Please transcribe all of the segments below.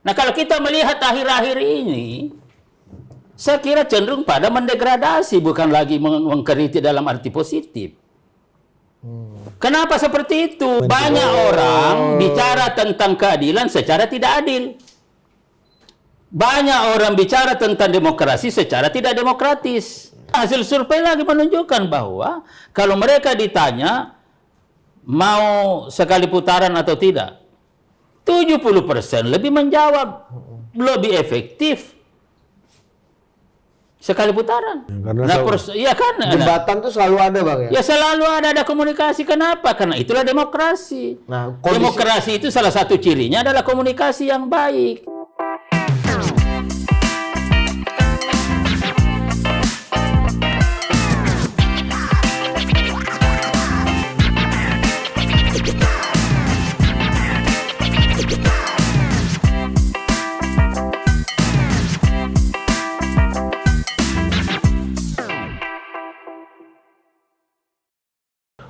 Nah, kalau kita melihat akhir-akhir ini, saya kira cenderung pada mendegradasi, bukan lagi mengkritik dalam arti positif. Kenapa seperti itu? Banyak orang bicara tentang keadilan secara tidak adil. Banyak orang bicara tentang demokrasi secara tidak demokratis. Hasil survei lagi menunjukkan bahwa kalau mereka ditanya mau sekali putaran atau tidak, 70% lebih menjawab lebih efektif sekali putaran. Ya, karena jembatan tuh selalu ada, Bang, ya? Ya selalu ada komunikasi. Kenapa? Karena itulah demokrasi. Nah, demokrasi itu salah satu cirinya adalah komunikasi yang baik.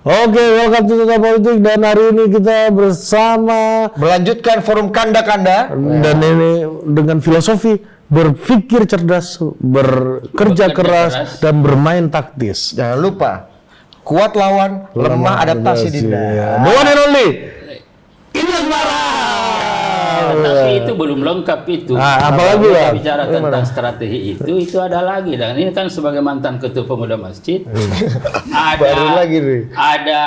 Oke, welcome to Total Politik, dan hari ini kita bersama melanjutkan forum kanda-kanda dan ini dengan filosofi berpikir cerdas, bekerja keras, dan bermain taktis. Jangan lupa kuat lawan, lemah adaptasi dinda. The one and only Ilyas Marham. Tapi itu belum lengkap itu. Apalagi ya? Bicara tentang strategi itu ada lagi. Dan ini kan sebagai mantan ketua pemuda masjid, baru lagi nih. Ada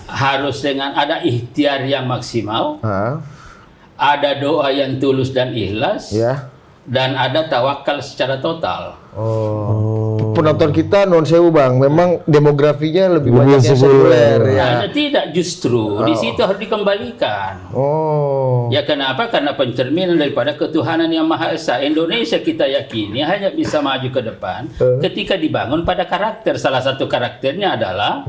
harus dengan ada ikhtiar yang maksimal, ada doa yang tulus dan ikhlas, dan ada tawakal secara total. Penonton kita non sewu, Bang, memang demografinya lebih banyak yang sekuler, ya. Tidak, justru di situ harus dikembalikan. Ya, kenapa? Karena pencerminan daripada ketuhanan yang Maha Esa. Indonesia kita yakini hanya bisa maju ke depan ketika dibangun pada karakter. Salah satu karakternya adalah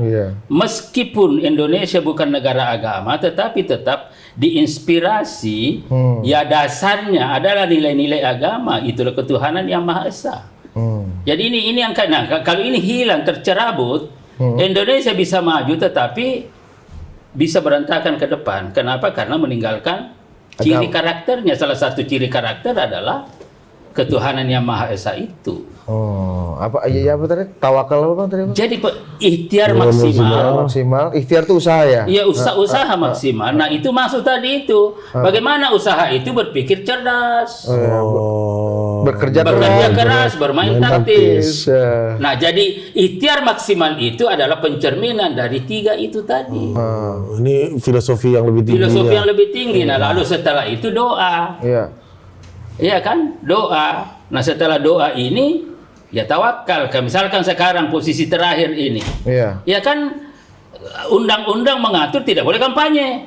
meskipun Indonesia bukan negara agama, tetapi tetap diinspirasi, ya dasarnya adalah nilai-nilai agama. Itulah ketuhanan yang Maha Esa. Jadi ini yang kalau ini hilang, tercerabut, Indonesia bisa maju tetapi bisa berantakan ke depan. Kenapa? Karena meninggalkan ciri karakternya. Salah satu ciri karakter adalah ketuhanan yang Maha Esa itu. Apa tadi? Tawakal apa, Bang, tadi, Bang? Jadi ikhtiar maksimal. Ikhtiar itu usaha, ya? Iya, usaha maksimal. Nah, itu maksud tadi itu. Bagaimana usaha itu berpikir cerdas. Bekerja keras, bermain taktis. Nah, jadi ikhtiar maksimal itu adalah pencerminan dari tiga itu tadi. Ini filosofi yang lebih tinggi. Filosofi yang lebih tinggi. Nah, lalu setelah itu doa. Iya kan? Doa. Nah, setelah doa ini, ya tawakal. Misalkan sekarang posisi terakhir ini. Ya kan, undang-undang mengatur tidak boleh kampanye.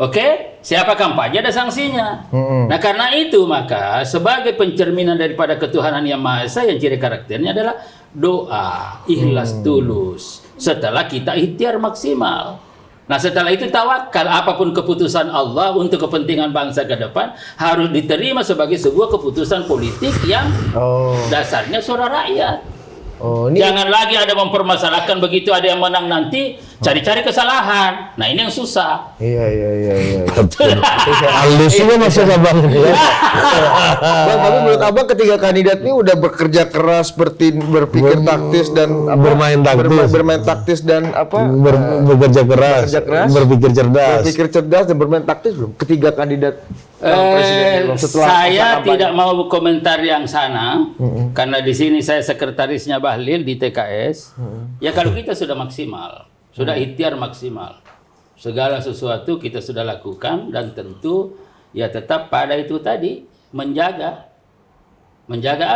Oke? Siapa kampanye ada sanksinya. Nah, karena itu maka sebagai pencerminan daripada ketuhanan yang Maha Esa, yang ciri karakternya adalah doa, ikhlas tulus. Setelah kita ikhtiar maksimal. Nah, setelah itu tawakal. Apapun keputusan Allah untuk kepentingan bangsa ke depan harus diterima sebagai sebuah keputusan politik yang dasarnya suara rakyat. Jangan lagi ada mempermasalahkan begitu ada yang menang nanti cari-cari kesalahan. Nah, ini yang susah. Iya. Alusnya masuk ke Bang. Bang, tapi menurut Abang ketiga kandidat ini udah bekerja keras, berpikir taktis dan bermain taktis dan bekerja keras, berpikir cerdas dan bermain taktis belum? Ketiga kandidat saya tidak mau komentar yang sana karena di sini saya sekretarisnya Bahlil di TKS. Ya, kalau kita sudah maksimal, sudah ikhtiar maksimal, segala sesuatu kita sudah lakukan, dan tentu ya tetap pada itu tadi menjaga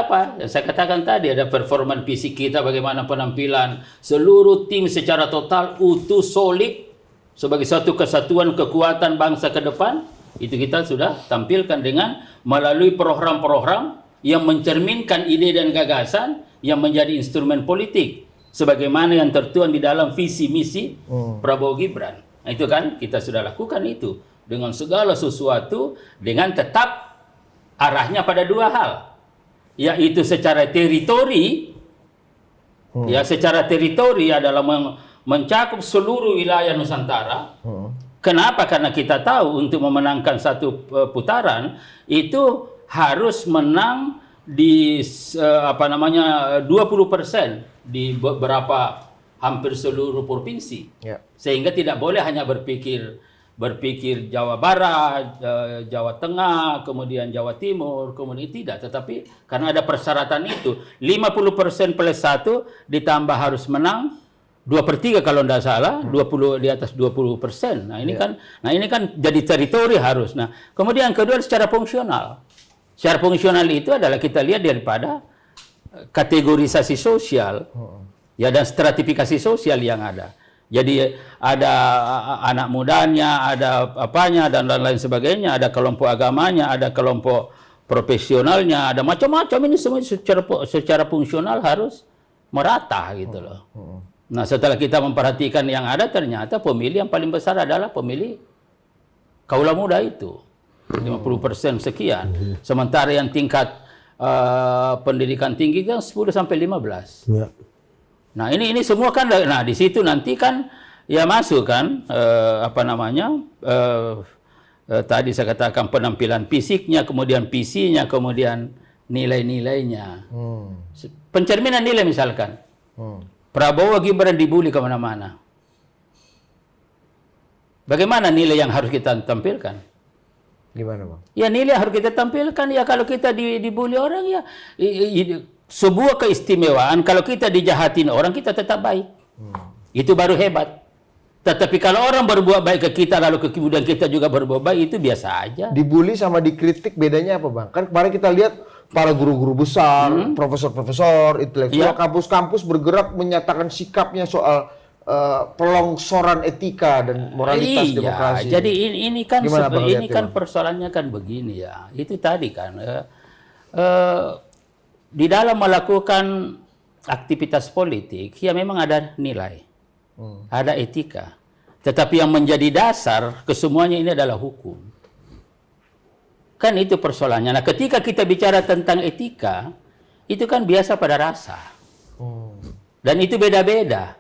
apa yang saya katakan tadi, ada performa fisik kita, bagaimana penampilan seluruh tim secara total utuh, solid sebagai satu kesatuan kekuatan bangsa ke depan. Itu kita sudah tampilkan dengan melalui program-program yang mencerminkan ide dan gagasan yang menjadi instrumen politik sebagaimana yang tertuang di dalam visi misi Prabowo Gibran. Nah, itu kan kita sudah lakukan itu dengan segala sesuatu, dengan tetap arahnya pada dua hal, yaitu secara teritori. Ya, secara teritori adalah mencakup seluruh wilayah Nusantara. Kenapa? Karena kita tahu untuk memenangkan satu putaran itu harus menang di 20% di beberapa hampir seluruh provinsi. Ya. Sehingga tidak boleh hanya berpikir Jawa Barat, Jawa Tengah, kemudian Jawa Timur, kemudian tidak. Tetapi karena ada persyaratan itu, 50% plus 1 ditambah harus menang 2/3 kalau tidak salah, 20 di atas 20%. Nah ini kan jadi teritori harus. Nah kemudian kedua secara fungsional. Secara fungsional itu adalah kita lihat daripada kategorisasi sosial, ya, dan stratifikasi sosial yang ada. Jadi ada anak mudanya, ada apanya dan lain-lain sebagainya, ada kelompok agamanya, ada kelompok profesionalnya, ada macam-macam. Ini semua secara fungsional harus merata gitu loh. Nah, setelah kita memperhatikan yang ada, ternyata pemilih yang paling besar adalah pemilih kaula muda itu. 50% sekian. Sementara yang tingkat pendidikan tinggi kan 10 sampai 15. Ya. Nah, ini semua kan, nah di situ nanti kan ya masuk kan tadi saya katakan penampilan fisiknya, kemudian PC-nya, kemudian nilai-nilainya. Pencerminan nilai misalkan. Prabowo Gibran dibully kemana-mana. Bagaimana nilai yang harus kita tampilkan? Gimana, Bang? Ya nilai yang harus kita tampilkan ya kalau kita dibully orang ya sebuah keistimewaan. Kalau kita dijahatin orang, kita tetap baik. Itu baru hebat. Tetapi kalau orang berbuat baik ke kita, lalu kemudian kita juga berbuat baik, itu biasa aja. Dibully sama dikritik bedanya apa, Bang? Kan kemarin kita lihat para guru-guru besar, profesor-profesor, intelektual, kampus-kampus bergerak menyatakan sikapnya soal pelongsoran etika dan moralitas demokrasi. Jadi ini kan ini kan Bang? persoalannya kan begini ya. Itu tadi kan di dalam melakukan aktivitas politik ya memang ada nilai, ada etika. Tetapi yang menjadi dasar kesemuanya ini adalah hukum. Kan itu persoalannya. Nah, ketika kita bicara tentang etika, itu kan biasa pada rasa. Dan itu beda-beda.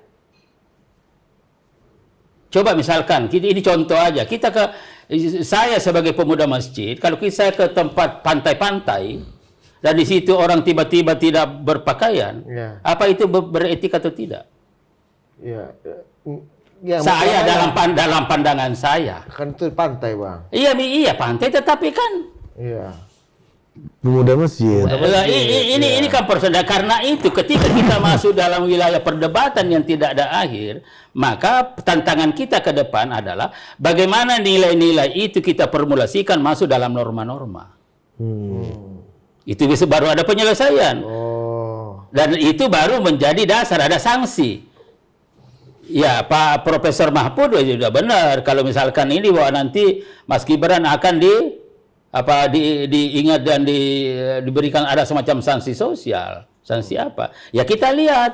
Coba misalkan, ini contoh aja. Saya sebagai pemuda masjid, kalau saya ke tempat pantai-pantai, dan di situ orang tiba-tiba tidak berpakaian, apa itu beretika atau tidak? Saya dalam pandangan saya. Kan itu pantai, Bang. Iya pantai, tetapi kan. Iya. Pemuda masjid. Ini kan persoalan. Karena itu ketika kita masuk dalam wilayah perdebatan yang tidak ada akhir, maka tantangan kita ke depan adalah bagaimana nilai-nilai itu kita formulasikan masuk dalam norma-norma. Itu bisa baru ada penyelesaian. Dan itu baru menjadi dasar, ada sanksi. Ya, Pak Profesor Mahfud sudah benar kalau misalkan ini bahwa nanti Mas Gibran akan diingat dan diberikan ada semacam sanksi sosial. Sanksi apa? Ya kita lihat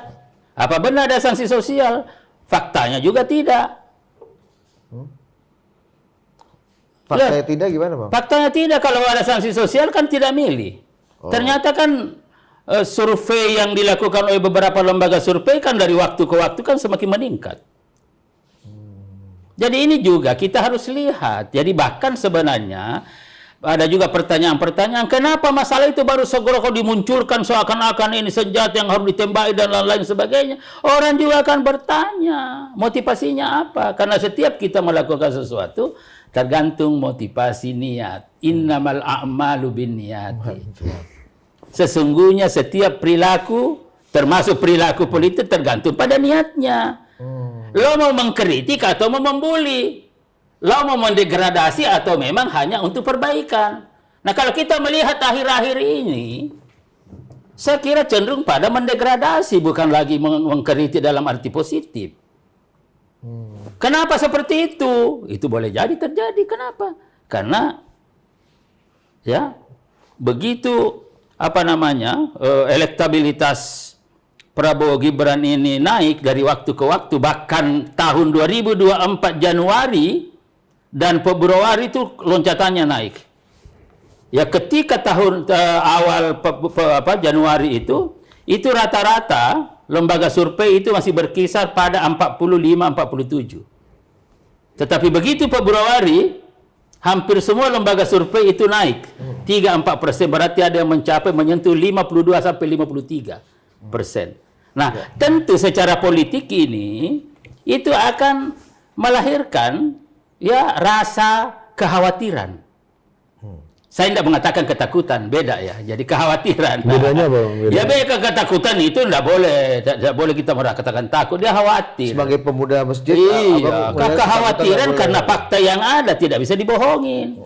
apa benar ada sanksi sosial. Faktanya juga tidak. Faktanya tidak gimana, Bang? Faktanya tidak. Kalau ada sanksi sosial kan tidak milih. Ternyata kan survei yang dilakukan oleh beberapa lembaga survei kan dari waktu ke waktu kan semakin meningkat. Jadi ini juga kita harus lihat. Jadi bahkan sebenarnya ada juga pertanyaan-pertanyaan, kenapa masalah itu baru segera dimunculkan seakan-akan ini senjata yang harus ditembaki dan lain-lain sebagainya. Orang juga akan bertanya, motivasinya apa? Karena setiap kita melakukan sesuatu, tergantung motivasi niat. Innamal a'malu binniyati. Sesungguhnya setiap perilaku, termasuk perilaku politik, tergantung pada niatnya. Lo mau mengkritik atau mau membuli? Lo mau mendegradasi atau memang hanya untuk perbaikan? Nah, kalau kita melihat akhir-akhir ini, saya kira cenderung pada mendegradasi, bukan lagi mengkritik dalam arti positif. Kenapa seperti itu? Itu boleh jadi terjadi. Kenapa? Karena ya begitu elektabilitas Prabowo Gibran ini naik dari waktu ke waktu, bahkan tahun 2024 Januari dan Februari itu loncatannya naik. Ya ketika tahun awal Januari itu rata-rata lembaga survei itu masih berkisar pada 45-47. Tetapi begitu Februari, hampir semua lembaga survei itu naik. 3-4%, berarti ada yang menyentuh 52 sampai 53%. Nah, tentu secara politik ini itu akan melahirkan ya rasa kekhawatiran. Saya tidak mengatakan ketakutan, beda ya. Jadi kekhawatiran. Bedanya apa? Ya beda, ketakutan itu tidak boleh kita mengatakan takut, dia khawatir. Sebagai pemuda masjid, Iya, kekhawatiran karena fakta yang ada tidak bisa dibohongin.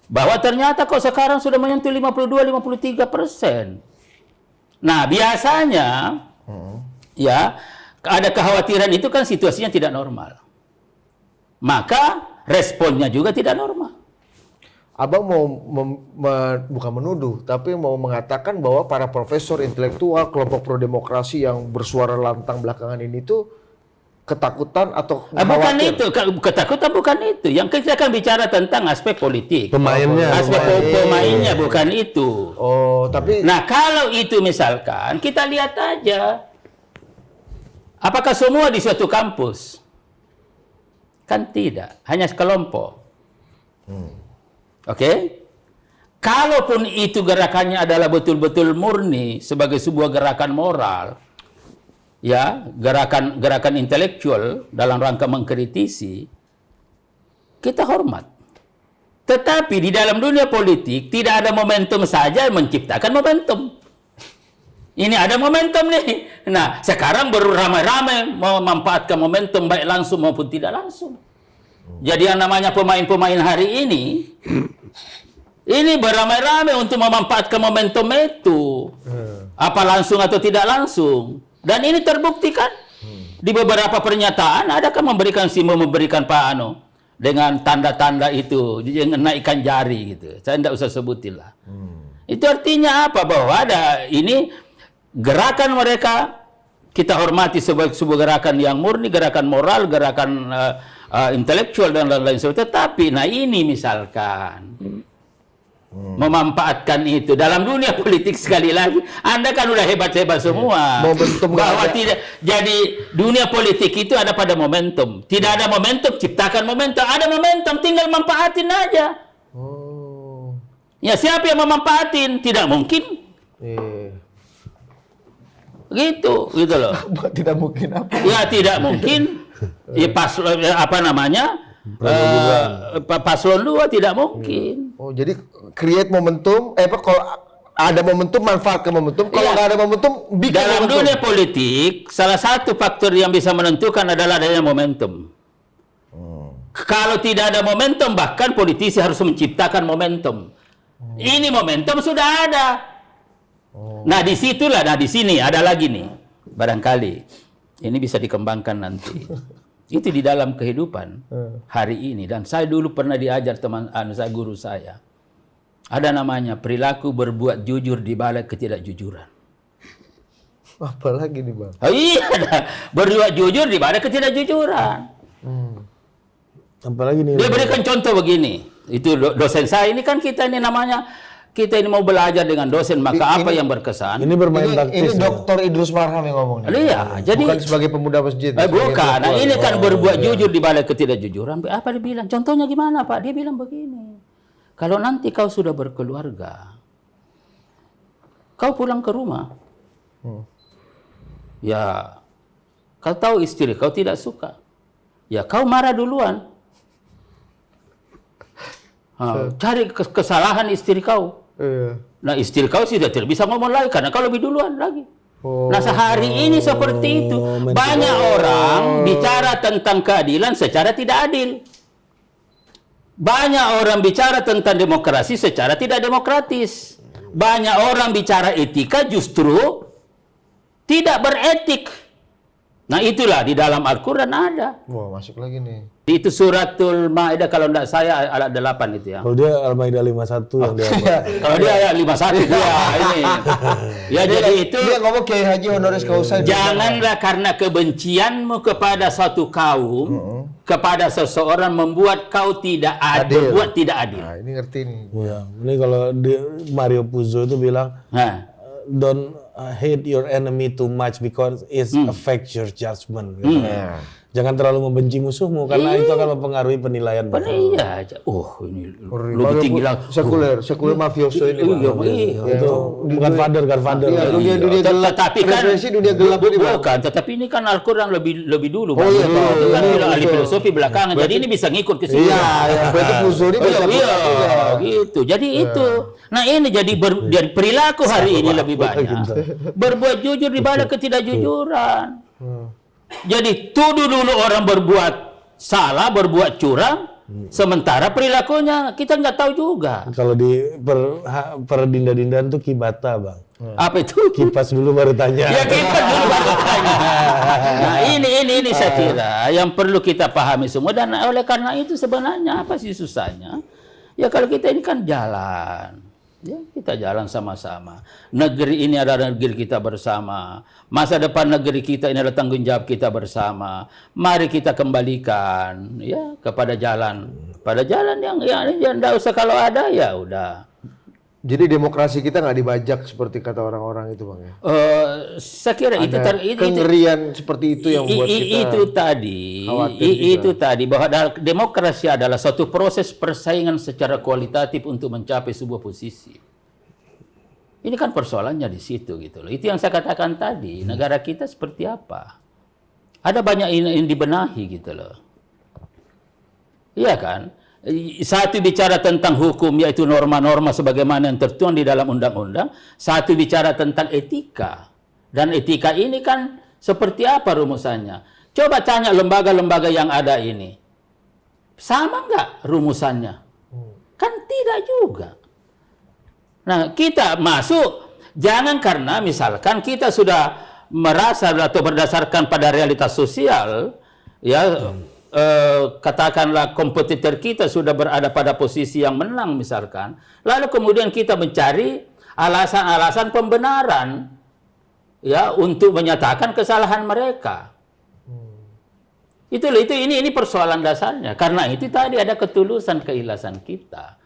Bahwa ternyata kok sekarang sudah menyentuh 52-53%. Nah, biasanya ya ada kekhawatiran itu kan situasinya tidak normal. Maka responnya juga tidak normal. Abang mau bukan menuduh, tapi mau mengatakan bahwa para profesor intelektual, kelompok pro-demokrasi yang bersuara lantang belakangan ini tuh ketakutan atau bukan khawatir? itu, ketakutan bukan itu. Yang kita akan bicara tentang aspek politik. Pemainnya. Aspek pemainnya bukan itu. Oh, tapi... Nah, kalau itu misalkan, kita lihat aja. Apakah semua di suatu kampus? Kan tidak, hanya sekelompok. Oke? Kalaupun itu gerakannya adalah betul-betul murni sebagai sebuah gerakan moral, ya, gerakan intelektual dalam rangka mengkritisi, kita hormat. Tetapi di dalam dunia politik tidak ada momentum saja menciptakan momentum. Ini ada momentum nih. Nah, sekarang baru ramai-ramai memanfaatkan momentum baik langsung maupun tidak langsung. Jadi yang namanya pemain-pemain hari ini beramai-ramai untuk memanfaatkan momentum itu. Apa langsung atau tidak langsung. Dan ini terbukti kan. Di beberapa pernyataan adakah memberikan simbol, memberikan Pak Ano dengan tanda-tanda itu, naikkan jari gitu. Saya tidak usah sebutin lah. Itu artinya apa? Bahwa ada ini gerakan mereka kita hormati sebagai sebuah gerakan yang murni, gerakan moral, gerakan intelektual dan lain-lain sebagainya. Tetapi nah ini misalkan memanfaatkan itu dalam dunia politik sekali lagi, Anda kan udah hebat-hebat semua. Momentum bahwa tidak, jadi dunia politik itu ada pada momentum. Tidak ada momentum, ciptakan momentum. Ada momentum, tinggal manfaatin aja. Ya siapa yang memanfaatin? Tidak mungkin. Gitu loh. Tidak mungkin apa? Ya tidak mungkin. Ya apa namanya? Paslon 2 tidak mungkin. Oh, jadi create momentum, kalau ada momentum manfaatkan momentum, kalau nggak ada momentum bikin dalam momentum. dunia politik, salah satu faktor yang bisa menentukan adalah adanya momentum. Kalau tidak ada momentum, bahkan politisi harus menciptakan momentum. Ini momentum sudah ada. Nah, disitulah, di sini ada lagi nih, barangkali ini bisa dikembangkan nanti. Itu di dalam kehidupan hari ini, dan saya dulu pernah diajar saya, guru saya. Ada namanya perilaku berbuat jujur di balik ketidakjujuran. Apalagi nih Bang? Oh, iya, berbuat jujur di balik ketidakjujuran. Apalagi nih. Dia berikan contoh begini. Itu dosen saya ini kan kita ini mau belajar dengan dosen, maka apa yang berkesan? Ini bermain taktis. Ini Dr. Idrus Marham yang ngomong. Iya, jadi bukan sebagai pemuda masjid. Bukan. Nah, ini kan berbuat jujur di balik ketidakjujuran. Apa dia bilang? Contohnya gimana, Pak? Dia bilang begini. Kalau nanti kau sudah berkeluarga, kau pulang ke rumah. Ya, kau tahu istri kau tidak suka. Ya, kau marah duluan. Cari kesalahan istri kau. Nah, istri kau sudah tidak bisa ngomong lagi karena kau lebih duluan lagi. Nah, sehari ini seperti itu. Banyak orang bicara tentang keadilan secara tidak adil. Banyak orang bicara tentang demokrasi secara tidak demokratis. Banyak orang bicara etika justru tidak beretik. Nah, itulah di dalam Al-Quran ada. Wah, masuk lagi nih. Itu suratul Maidah, kalau tidak saya ayat 8 itu ya. Kalau dia Al-Maidah 51 yang dia apa? Kalau dia ayat 51 ya ini. Ya jadi itu Dia ngomong Kiai Haji honoris causa. janganlah karena kebencianmu kepada suatu kaum, kepada seseorang membuat kau tidak adil, berbuat tidak adil. Nah, ini ngerti nih. Ya, ini kalau di Mario Puzo itu bilang Nah, don't hate your enemy too much because it affects your judgment. Gitu. Jangan terlalu membenci musuhmu karena itu akan mempengaruhi penilaian. Iya, ini lebih tinggi lah. Sekuler mafioso ini. Itu bukan Godfather. Dunia gelap. Tetapi kan dunia gelap ini, Bang. bukan, tetapi ini kan Al-Quran lebih dulu. Oh iya, itu kan bilang ahli betul. filosofi belakangan. Jadi ini bisa ngikut ke sini. Iya. Berarti Fuzuli bisa gitu. Jadi itu. Nah ini jadi dari perilaku hari ini lebih banyak. Berbuat jujur daripada ketidakjujuran. Jadi tuduh dulu orang berbuat salah, berbuat curang, sementara perilakunya kita nggak tahu juga. Kalau di perdinda-dindaan tuh kibata, Bang. Apa itu? Kipas dulu baru tanya. Ya kita dulu baru tanya. Nah ini saya kira yang perlu kita pahami semua, dan oleh karena itu sebenarnya apa sih susahnya? Ya kalau kita ini kan jalan. Ya, kita jalan sama-sama. Negeri ini adalah negeri kita bersama. Masa depan negeri kita ini adalah tanggung jawab kita bersama. Mari kita kembalikan ya kepada jalan. Pada jalan yang enggak usah, kalau ada ya udah. Jadi demokrasi kita nggak dibajak seperti kata orang-orang itu, Bang ya. Saya kira itu kengerian seperti itu yang buat kita itu tadi bahwa demokrasi adalah suatu proses persaingan secara kualitatif untuk mencapai sebuah posisi. Ini kan persoalannya di situ gitu loh. Itu yang saya katakan tadi, negara kita seperti apa? Ada banyak yang dibenahi gitu loh. Iya kan? Satu bicara tentang hukum, yaitu norma-norma sebagaimana yang tertuang di dalam undang-undang. Satu bicara tentang etika. Dan etika ini kan seperti apa rumusannya? Coba tanya lembaga-lembaga yang ada ini. Sama nggak rumusannya? Kan tidak juga. Nah, kita masuk, jangan karena misalkan kita sudah merasa atau berdasarkan pada realitas sosial, ya, katakanlah kompetitor kita sudah berada pada posisi yang menang misalkan, lalu kemudian kita mencari alasan-alasan pembenaran ya untuk menyatakan kesalahan mereka. Ini persoalan dasarnya. Karena itu tadi ada ketulusan, keikhlasan kita.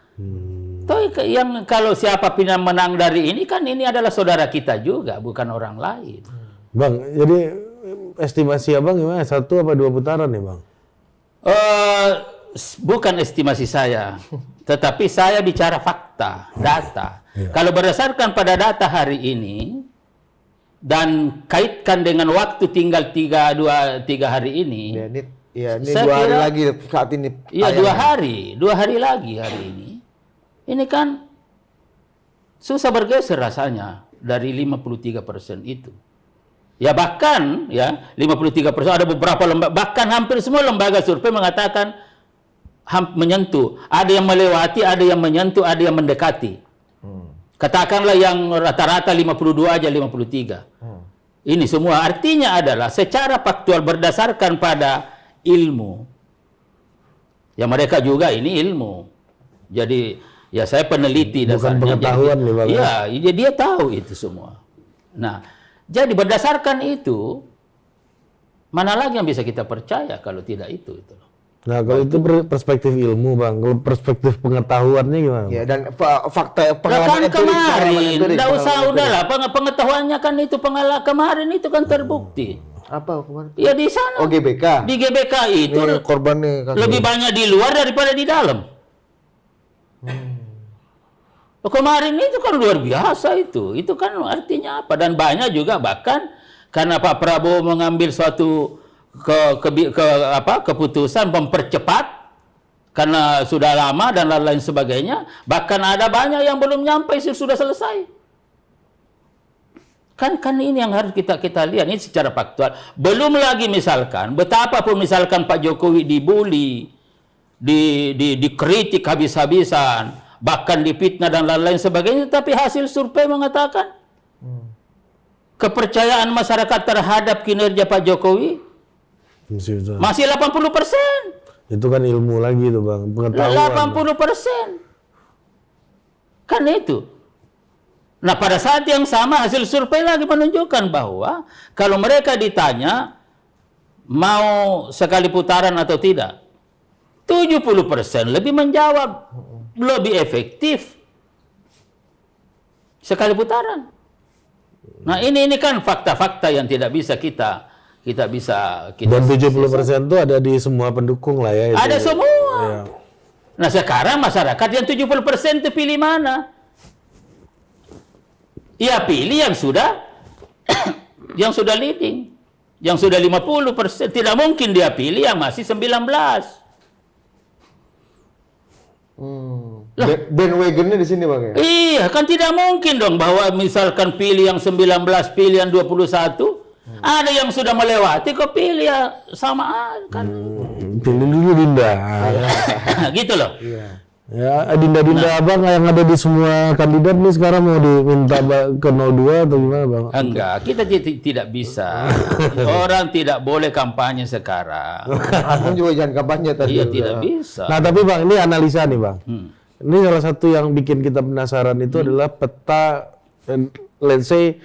Yang kalau siapapun yang menang dari ini kan ini adalah saudara kita juga, bukan orang lain. Bang, jadi estimasi Abang gimana? 1 apa 2 putaran nih, Bang? Bukan estimasi saya, tetapi saya bicara fakta, data. Kalau berdasarkan pada data hari ini dan kaitkan dengan waktu tinggal 3 hari ini, ini saya 2 hari kira, lagi saat ini. Iya 2 hari lagi hari ini. Ini kan susah bergeser rasanya dari 53% itu. Ya bahkan ya 53% ada beberapa lembaga, bahkan hampir semua lembaga survei mengatakan menyentuh. Ada yang melewati, ada yang menyentuh, ada yang mendekati. Katakanlah yang rata-rata 52 aja 53. Ini semua artinya adalah secara faktual berdasarkan pada ilmu. Ya mereka juga ini ilmu. Jadi ya saya peneliti dasarnya. Bukan pengetahuan nih, Bang. Iya, dia tahu itu semua. Nah, jadi berdasarkan itu, mana lagi yang bisa kita percaya kalau tidak itu. Nah, kalau itu perspektif ilmu, Bang. Kalau perspektif pengetahuannya gimana? Ya, dan fakta pengalaman kemarin, enggak usah udahlah, pengetahuannya kan itu kemarin itu kan terbukti. Apa kemarin? Ya di sana. Oh, GBK. Di GBK itu korbannya lebih banyak di luar daripada di dalam. Kemarin itu kan luar biasa itu. Itu kan artinya apa? Dan banyak juga bahkan karena Pak Prabowo mengambil suatu keputusan mempercepat karena sudah lama dan lain-lain sebagainya. Bahkan ada banyak yang belum nyampe sudah selesai. Kan ini yang harus kita lihat ini secara faktual. Belum lagi misalkan betapapun misalkan Pak Jokowi dibully, dikritik habis-habisan, bahkan difitnah dan lain-lain sebagainya, tapi hasil survei mengatakan kepercayaan masyarakat terhadap kinerja Pak Jokowi masih 80%. Itu kan ilmu lagi tuh, Bang, pengetahuan. 80%. Kan itu. Nah, pada saat yang sama hasil survei lagi menunjukkan bahwa kalau mereka ditanya mau sekali putaran atau tidak, 70% lebih menjawab lebih efektif sekali putaran. Nah, ini kan fakta-fakta yang tidak bisa kita Dan 70% itu ada di semua pendukung lah ya. Itu. ada semua. Ya. Nah, sekarang masyarakat yang 70% itu pilih mana? Ya pilih yang sudah yang sudah leading. Yang sudah 50%. Tidak mungkin dia pilih yang masih 19. Bandwagonnya di sini Bang ya? Iya, kan tidak mungkin dong bahwa misalkan pilih yang 19, pilih yang 21. Ada yang sudah melewati, kok pilih ya sama kan. Pilih dulu Dinda. Gitu loh. Ya, Dinda-Dinda abang yang ada di semua kandidat nih sekarang mau diminta ke 02 atau gimana Bang? Enggak, kita tidak bisa. Orang tidak boleh kampanye sekarang. Abang juga jangan kampanye tadi. Iya, tidak bisa. Nah tapi Bang, ini analisa nih Bang. Ini salah satu yang bikin kita penasaran itu adalah peta, let's say,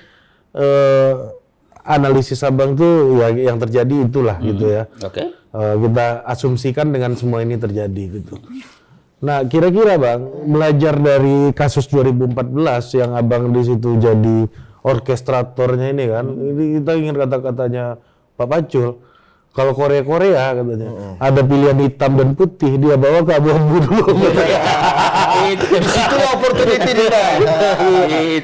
analisis Abang tuh ya yang terjadi itulah gitu ya. Oke. Kita asumsikan dengan semua ini terjadi gitu. Nah kira-kira Bang, belajar dari kasus 2014 yang Abang di situ jadi orkestratornya ini kan, ini kita ingin kata-katanya Pak Pacul. Kalau Korea katanya, ada pilihan hitam dan putih, dia bawa ke abu-abu dulu. Itu opportunity dia.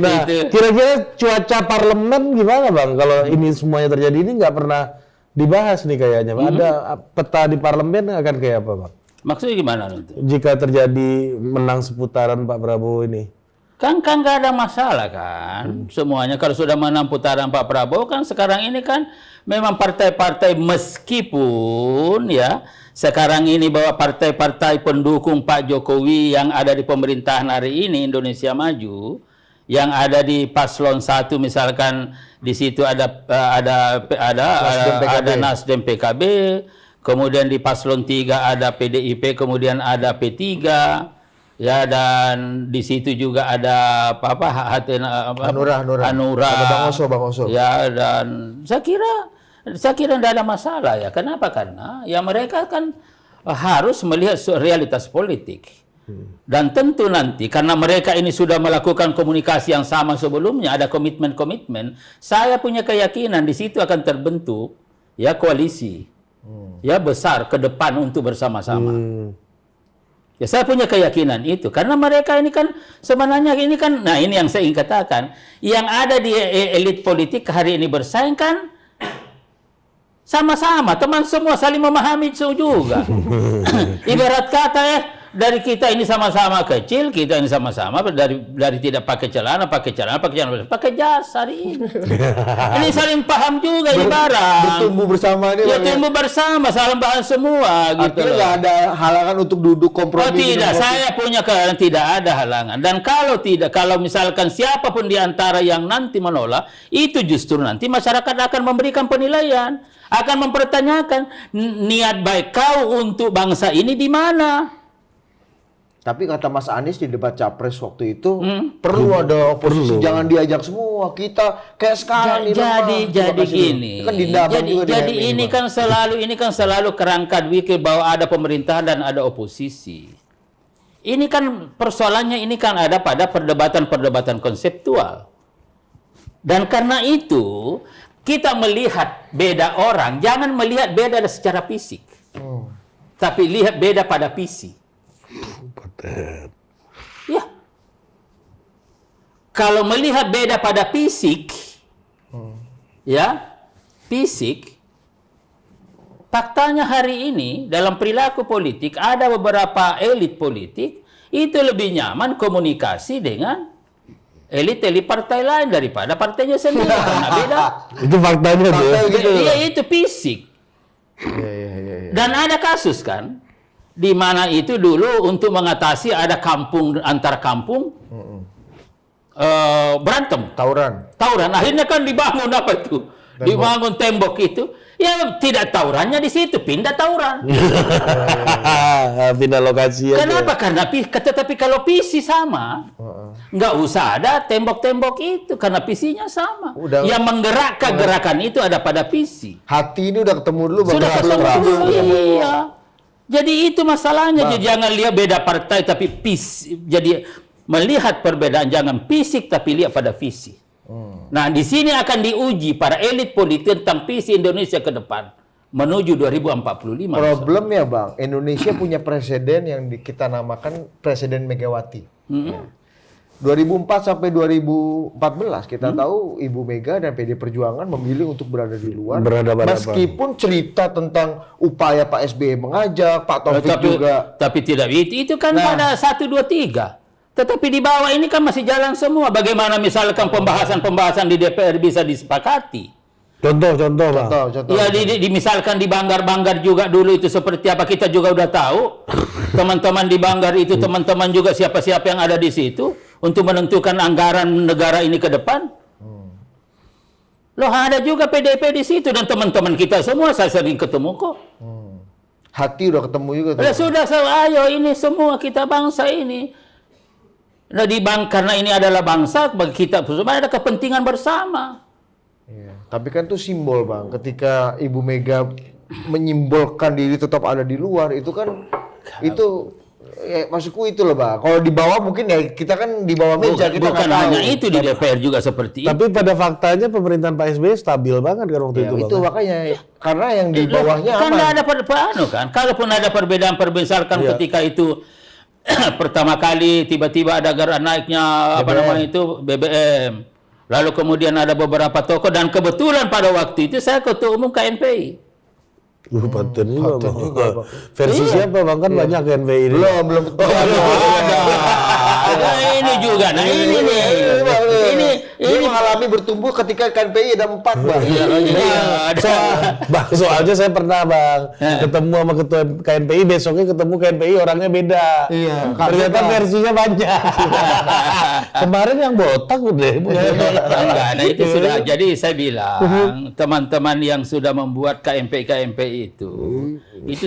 Nah, kira-kira cuaca parlemen gimana Bang? Kalau ini semuanya terjadi, ini nggak pernah dibahas nih kayaknya. Ada peta di parlemen akan kayak apa Bang? Maksudnya gimana itu? Jika terjadi menang seputaran Pak Prabowo ini? Kan nggak ada masalah kan. Semuanya kalau sudah menang putaran Pak Prabowo kan sekarang ini kan memang partai-partai meskipun ya sekarang ini bahwa partai-partai pendukung Pak Jokowi yang ada di pemerintahan hari ini Indonesia Maju, yang ada di paslon 1 misalkan di situ ada Nasdem PKB, kemudian di paslon 3 ada PDIP, kemudian ada P3, ya, dan di situ juga ada Hanura. Ada Bang Oso. Ya, dan saya kira tidak ada masalah ya. Kenapa? Karena ya mereka kan harus melihat realitas politik. Dan tentu nanti karena mereka ini sudah melakukan komunikasi yang sama sebelumnya, ada komitmen-komitmen, saya punya keyakinan di situ akan terbentuk ya koalisi. Ya besar ke depan untuk bersama-sama. Ya saya punya keyakinan itu karena mereka ini kan sebenarnya ini kan, nah ini yang saya ingin katakan, yang ada di elit politik hari ini bersaing kan sama-sama, teman semua saling memahami itu juga. Ibarat kata dari kita ini sama-sama kecil, kita ini sama-sama dari tidak pakai celana, pakai jas hari ini. Ini saling paham juga ini barang. Bertumbuh bersama ini. Ya tumbuh bersama, saling paham semua gitu. Artinya nggak ada halangan untuk duduk kompromi. Oh tidak, saya punya keyakinan tidak ada halangan. Dan kalau misalkan siapapun di antara yang nanti menolak, itu justru nanti masyarakat akan memberikan penilaian, akan mempertanyakan niat baik kau untuk bangsa ini di mana. Tapi kata Mas Anies di debat capres waktu itu perlu ada oposisi, jangan diajak semua. Kita kayak sekarang jadi gini. Jadi ini kan selalu kerangka pikir bahwa ada pemerintahan dan ada oposisi. Ini kan persoalannya ini kan ada pada perdebatan-perdebatan konseptual. Dan karena itu kita melihat beda orang, jangan melihat beda secara fisik. Tapi lihat beda pada visi. Ya. Kalau melihat beda pada fisik, ya, fisik, faktanya hari ini dalam perilaku politik ada beberapa elit politik itu lebih nyaman komunikasi dengan elit-elit partai lain daripada partainya sendiri karena beda. Itu faktanya tuh. Iya itu fisik. Dan ada kasus kan, di mana itu dulu untuk mengatasi ada kampung antar kampung berantem, tawuran. Akhirnya kan dibangun apa itu? Dibangun tembok itu. Ya tidak tawurannya di situ, pindah tawuran. Pindah lokasi aja. Kenapa? Karena tetapi kalau visi sama, nggak usah ada tembok-tembok itu karena visinya sama. Yang menggerakkan gerakan itu ada pada visi. Hati ini udah ketemu dulu. Sudah ketemu. Iya. Jadi itu masalahnya. Jadi jangan lihat beda partai tapi jadi melihat perbedaan jangan fisik tapi lihat pada visi. Nah, di sini akan diuji para elit politik tentang visi Indonesia ke depan menuju 2045. Problemnya Bang, Indonesia punya presiden yang kita namakan Presiden Megawati. 2004 sampai 2014 kita tahu Ibu Mega dan PD Perjuangan memilih untuk berada di luar. Meskipun cerita tentang upaya Pak SBY mengajak, Pak Taufik juga. Tapi tidak itu kan pada 1, 2, 3. Tetapi di bawah ini kan masih jalan semua. Bagaimana misalkan pembahasan di DPR bisa disepakati? Contoh, Bang. Ya, misalkan di Banggar juga dulu itu seperti apa kita juga udah tahu. Teman-teman di Banggar itu teman-teman juga siapa-siapa yang ada di situ untuk menentukan anggaran negara ini ke depan. Loh, ada juga PDP di situ dan teman-teman kita semua saya sering ketemu kok. Hati udah ketemu juga. Ya sudah, ayo ini semua kita bangsa ini. Nah, karena ini adalah bangsa, bagi kita semua ada kepentingan bersama. Iya. Tapi kan itu simbol Bang, ketika Ibu Mega menyimbolkan diri tetap ada di luar, itu kan itu ya, maksudku itu loh Bang. Kalau di bawah mungkin ya kita kan di bawah meja kita bukan hanya itu di DPR juga seperti itu. Tapi pada faktanya pemerintahan Pak SBY stabil banget kan waktu itu Bang. Itu makanya karena yang di bawahnya kan aman. ada kan. Kalaupun ada perbedaan ketika itu pertama kali tiba-tiba ada naiknya BBM. Lalu kemudian ada beberapa tokoh dan kebetulan pada waktu itu saya ketua umum KNPI. Paten juga, Bang. Versi siapa Bang? Kan banyak KNPI ini. Belum ada ini juga. Nah, ini mengalami bertumbuh ketika KNPI ada 4 Bang. Soalnya saya pernah Bang ketemu sama ketua KNPI, besoknya ketemu KNPI orangnya beda. Iya. Ternyata versinya banyak. Kemarin yang botak udah. Enggak, nah itu sudah. Jadi saya bilang teman-teman yang sudah membuat KNPI itu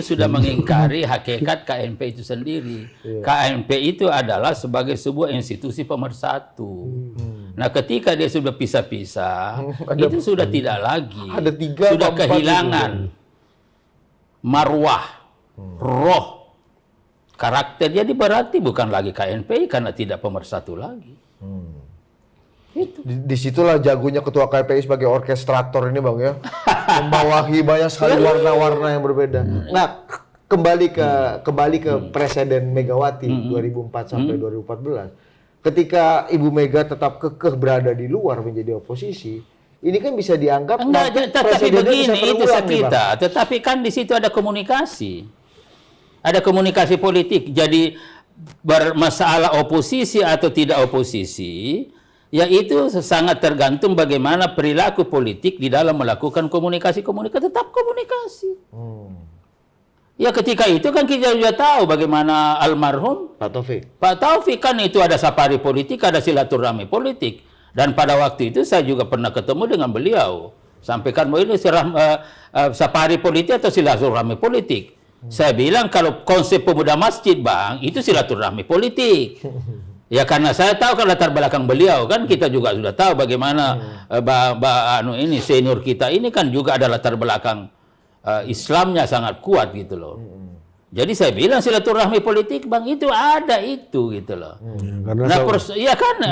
sudah mengingkari hakikat KNPI itu sendiri. KNPI itu adalah sebagai sebuah institusi pemersatu. Nah, ketika dia sudah pisah-pisah, itu sudah tidak lagi. Ada 3 sudah kehilangan marwah, roh, karakter. Jadi berarti bukan lagi KNPI karena tidak pemersatu lagi. Itu. Disitulah jagonya ketua KNPI sebagai orkestrator ini Bang ya. Membawahi banyak sekali warna-warna yang berbeda. Nah, kembali ke Presiden Megawati 2004 sampai 2014. Ketika Ibu Mega tetap kekeh berada di luar menjadi oposisi, ini kan bisa dianggap tetapi begini itu kita. Tetapi kan di situ ada komunikasi. Ada komunikasi politik. Jadi bermasalah oposisi atau tidak oposisi, yaitu sangat tergantung bagaimana perilaku politik di dalam melakukan komunikasi. Tetap komunikasi. Ya ketika itu kan kita sudah tahu bagaimana almarhum Pak Taufik kan itu ada safari politik, ada silaturahmi politik. Dan pada waktu itu saya juga pernah ketemu dengan beliau. Sampaikan bahwa ini safari politik atau silaturahmi politik. Saya bilang kalau konsep pemuda masjid Bang, itu silaturahmi politik. Ya karena saya tahu kan latar belakang beliau kan kita juga sudah tahu bagaimana senior kita ini kan juga ada latar belakang Islamnya sangat kuat gitu loh. Jadi saya bilang silaturahmi politik Bang itu ada itu gitu loh.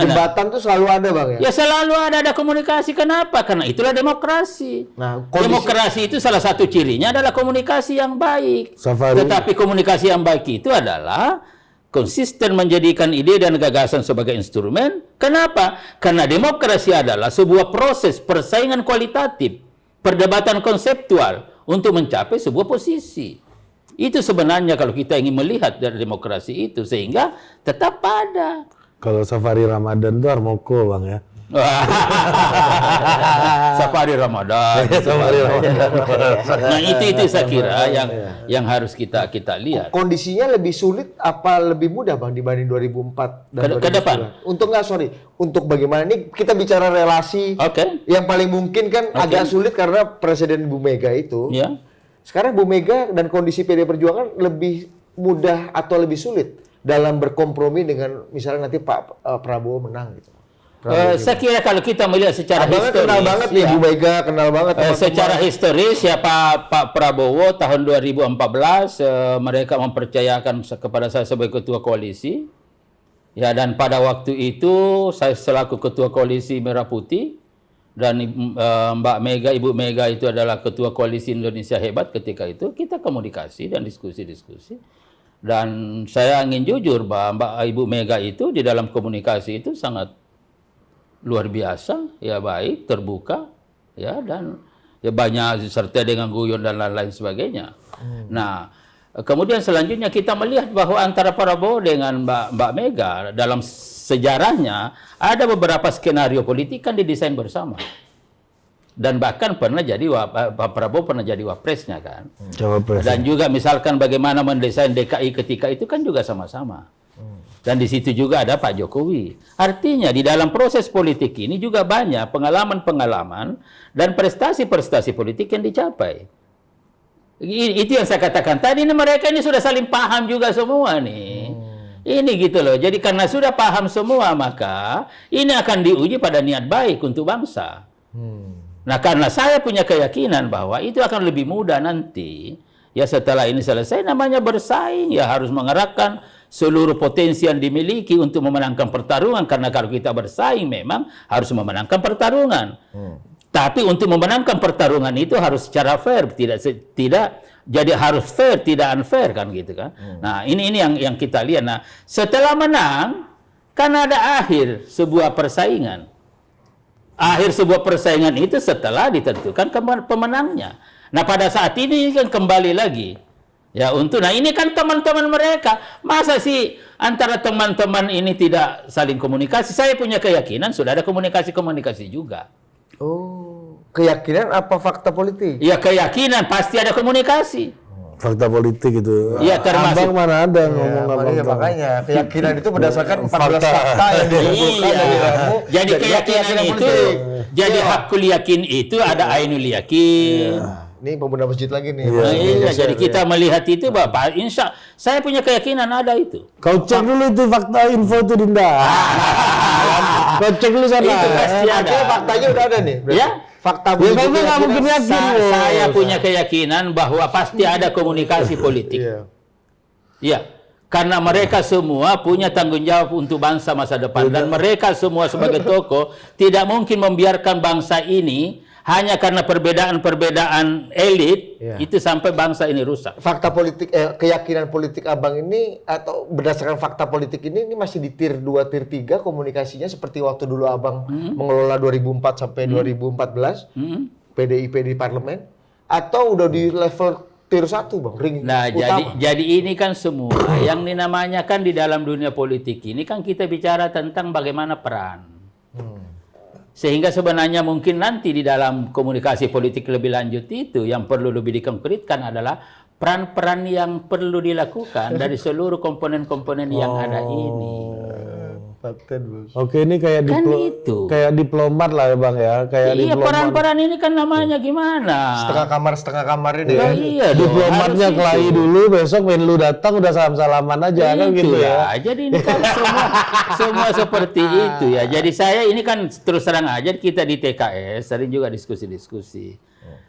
Jembatan tuh selalu ada Bang ya. Ya selalu ada komunikasi. Kenapa? Karena itulah demokrasi. Nah, demokrasi itu salah satu cirinya adalah komunikasi yang baik. Tetapi komunikasi yang baik itu adalah konsisten menjadikan ide dan gagasan sebagai instrumen. Kenapa? Karena demokrasi adalah sebuah proses persaingan kualitatif, perdebatan konseptual untuk mencapai sebuah posisi. Itu sebenarnya kalau kita ingin melihat dari demokrasi itu, sehingga tetap ada. Kalau safari Ramadan itu Harmoko Bang ya. Safari Ramadan. Nah itu saya kira yang harus kita lihat. Kondisinya lebih sulit apa lebih mudah Bang dibanding 2004 dan 2009? Ke depan. Untuk bagaimana ini kita bicara relasi. Yang paling mungkin kan agak sulit karena Presiden Bu Mega itu. Ya. Sekarang Bu Mega dan kondisi PD Perjuangan lebih mudah atau lebih sulit dalam berkompromi dengan misalnya nanti Pak Prabowo menang gitu. Saya kira kalau kita melihat secara historis, kenal banget ya. Ibu Mega kenal banget. Secara historis ya Pak Prabowo tahun 2014 mereka mempercayakan kepada saya sebagai ketua koalisi. Ya, dan pada waktu itu saya selaku ketua koalisi Merah Putih dan Mbak Mega, Ibu Mega itu adalah ketua koalisi Indonesia Hebat ketika itu, kita komunikasi dan diskusi-diskusi. Dan saya ingin jujur bahwa Ibu Mega itu di dalam komunikasi itu sangat luar biasa, ya baik, terbuka, ya dan ya banyak serta dengan guyon dan lain-lain sebagainya. Nah, kemudian selanjutnya kita melihat bahwa antara Prabowo dengan Mbak Mega dalam sejarahnya ada beberapa skenario politik kan didesain bersama. Dan bahkan pernah jadi Pak Prabowo pernah jadi wapresnya kan. Cawapres. Dan juga misalkan bagaimana mendesain DKI ketika itu kan juga sama-sama. Dan di situ juga ada Pak Jokowi. Artinya di dalam proses politik ini juga banyak pengalaman-pengalaman dan prestasi-prestasi politik yang dicapai. Itu yang saya katakan tadi, ini mereka ini sudah saling paham juga semua nih. Ini gitu loh. Jadi karena sudah paham semua, maka ini akan diuji pada niat baik untuk bangsa. Nah, karena saya punya keyakinan bahwa itu akan lebih mudah nanti. Ya setelah ini selesai, namanya bersaing, ya harus mengerahkan seluruh potensi yang dimiliki untuk memenangkan pertarungan. Karena kalau kita bersaing memang harus memenangkan pertarungan. Tapi untuk memenangkan pertarungan itu harus secara fair, tidak jadi harus fair, tidak unfair kan gitu kan. Nah, ini yang kita lihat. Nah, setelah menang kan ada akhir sebuah persaingan. Akhir sebuah persaingan itu setelah ditentukan pemenangnya. Nah, pada saat ini kan kembali lagi ya nah ini kan teman-teman mereka, masa sih antara teman-teman ini tidak saling komunikasi? Saya punya keyakinan sudah ada komunikasi juga. Oh, keyakinan apa fakta politik? Ya keyakinan pasti ada komunikasi. Fakta politik itu. Iya, termasuk. Abang mana ada ngomong abang. Iya, makanya keyakinan itu berdasarkan 14 fakta yang dikumpulkan dari kamu. Jadi keyakinan itu, jadi hakul yakin itu ada ainul yakin. Ini pemuda masjid lagi nih. Iya, jadi kita melihat itu Bapak, insya saya punya keyakinan ada itu. Kau cek dulu itu fakta info itu Dinda. Kau cek dulu sana. Itu pasti ada. Artinya faktanya udah ada nih. Ya. Fakta Ya, kamu nggak mungkin yakin. Saya punya keyakinan bahwa pasti ada komunikasi politik. Iya. Karena mereka semua punya tanggung jawab untuk bangsa masa depan. Dan mereka semua sebagai tokoh tidak mungkin membiarkan bangsa ini hanya karena perbedaan-perbedaan elit itu sampai bangsa ini rusak. Fakta politik, keyakinan politik abang ini atau berdasarkan fakta politik ini masih di tier 2, tier 3 komunikasinya seperti waktu dulu abang mengelola 2004 sampai 2014 PDIP di parlemen, atau udah di level tier 1 bang, ring utama. jadi ini kan semua yang dinamanya kan di dalam dunia politik ini kan kita bicara tentang bagaimana peran. Sehingga sebenarnya mungkin nanti di dalam komunikasi politik lebih lanjut itu yang perlu lebih dikonkretkan adalah peran-peran yang perlu dilakukan dari seluruh komponen-komponen yang ada ini. Oke, ini kayak Kan itu. kayak diplomat lah ya bang ya, kayak Iya, diplomat. peran-peran ini kan namanya gimana? Setengah kamar ini Nah, ya. iya dong, Diplomatnya harus kelahi itu. dulu, besok main lu datang udah salam-salaman aja kan gitu ya. Jadi ini kan semua seperti itu ya. Jadi saya ini kan terus terang aja kita di TKS sering juga diskusi-diskusi.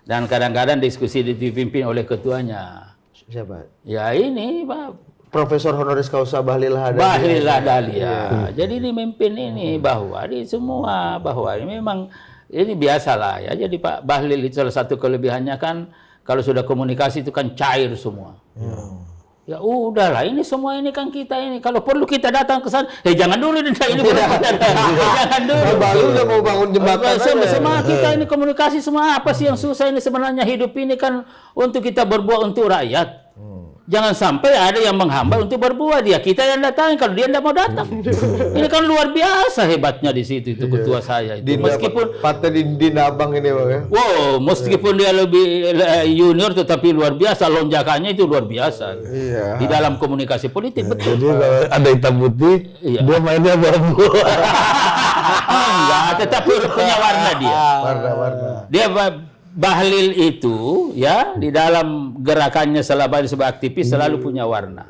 Dan kadang-kadang diskusi dipimpin oleh ketuanya. Siapa? Ya ini Pak Profesor honoris causa Bahlil Lahadalia. Bahlil Lahadalia. Jadi ini memimpin ini bahwa di semua bahwa ini memang ini biasalah ya. Jadi Pak Bahlil itu salah satu kelebihannya kan kalau sudah komunikasi itu kan cair semua. Ya udahlah, ini semua ini kan kita ini kalau perlu kita datang ke sana. Jangan dulu ini jangan dulu. Bahlil udah mau bangun jembatan aja. Semua kita ini komunikasi semua apa sih yang susah ini sebenarnya hidup ini kan untuk kita berbuat untuk rakyat. Jangan sampai ada yang menghambat untuk berbuat dia. Kita yang datang kalau dia tidak mau datang. Ini kan luar biasa hebatnya di situ itu ketua saya itu. Meskipun Partai Dinda abang ini bang ya. wow, meskipun dia lebih junior tetapi luar biasa lonjakannya itu luar biasa. Iya. Di dalam komunikasi politik betul. Jadi kalau ada hitam putih, dia mainnya abu-abu. Enggak, tetapi punya warna dia. Warna-warna. Dia Bahlil itu ya di dalam gerakannya selama sebagai aktivis selalu punya warna.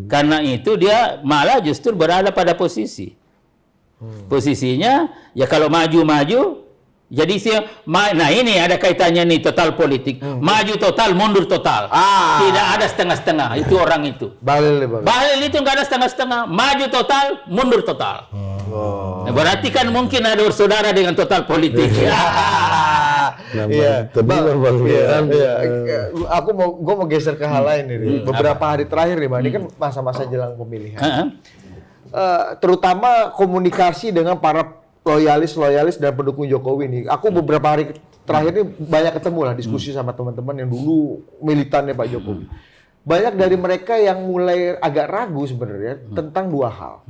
Karena itu dia malah justru berada pada posisinya ya kalau maju-maju Jadi nah ini ada kaitannya nih total politik. Maju total, mundur total. Tidak ada setengah-setengah. Itu orang itu. Bahlil itu nggak ada setengah-setengah. Maju total, mundur total. Nah, berarti kan mungkin ada bersaudara dengan total politik. Iya. Gue mau geser ke hal lain nih. Beberapa hari terakhir nih, Bang. Ini kan masa-masa jelang pemilihan. Terutama komunikasi dengan para loyalis dan pendukung Jokowi nih. Aku beberapa hari terakhir ini banyak ketemu lah diskusi sama teman-teman yang dulu militannya Pak Jokowi. Banyak dari mereka yang mulai agak ragu sebenarnya tentang dua hal.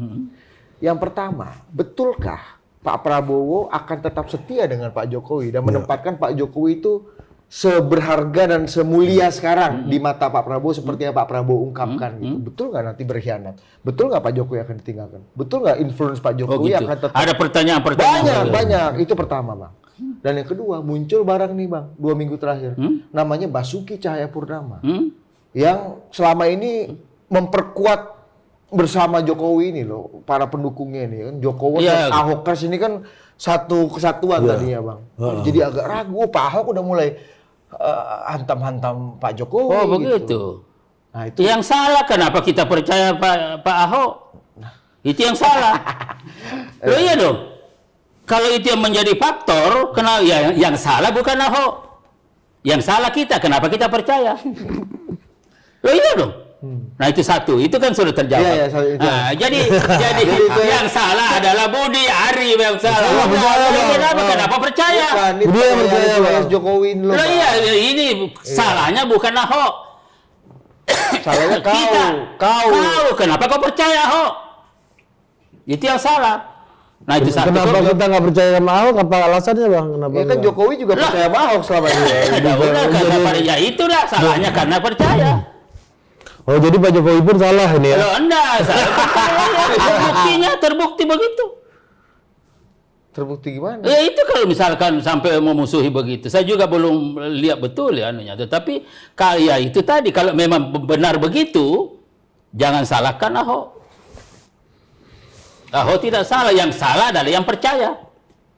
Yang pertama, betulkah Pak Prabowo akan tetap setia dengan Pak Jokowi dan menempatkan Pak Jokowi itu seberharga dan semulia sekarang di mata Pak Prabowo seperti yang Pak Prabowo ungkapkan gitu. Betul nggak nanti berkhianat? Betul nggak Pak Jokowi akan ditinggalkan? Betul nggak influence Pak Jokowi akan tetap? Ada pertanyaan-pertanyaan. Banyak. Itu pertama, Bang. Dan yang kedua, muncul barang nih, Bang, 2 minggu terakhir. Namanya Basuki Cahayapurnama. Yang selama ini memperkuat bersama Jokowi ini loh, para pendukungnya ini kan. Jokowi dan Ahokers ini kan satu kesatuan tadinya, Bang. Jadi agak ragu, Pak Ahok udah mulai hantam-hantam Pak Jokowi. Oh begitu. Gitu. Nah, itu yang salah kenapa kita percaya Pak Ahok? Itu yang salah. Loh iya dong. Kalau itu yang menjadi faktor, kenapa yang salah bukan Ahok. Yang salah kita, kenapa kita percaya? Loh iya dong. Nah itu satu, itu kan sudah terjawab. Jadi yang salah adalah Budi Ari yang salah. Kenapa percaya? Dia yang percaya Jokowi loh. Loh iya, ini salahnya bukan Ahok. Salahnya kau. Kenapa kau percaya Ahok? Itu yang salah. Nah itu satu. Kenapa kita nggak percaya sama Ahok? Apa alasannya, Bang? Kenapa? Ya kan Jokowi juga percaya sama Ahok selama ini. Ya itulah salahnya karena percaya. Oh jadi Pak Jokowi pun salah ini ya? Loh enggak, buktinya terbukti begitu. Terbukti gimana? Ya itu kalau misalkan sampai memusuhi begitu, saya juga belum lihat betul ya anunya. Tetapi ya itu tadi kalau memang benar begitu, jangan salahkan Ahok. Ahok tidak salah, yang salah adalah yang percaya.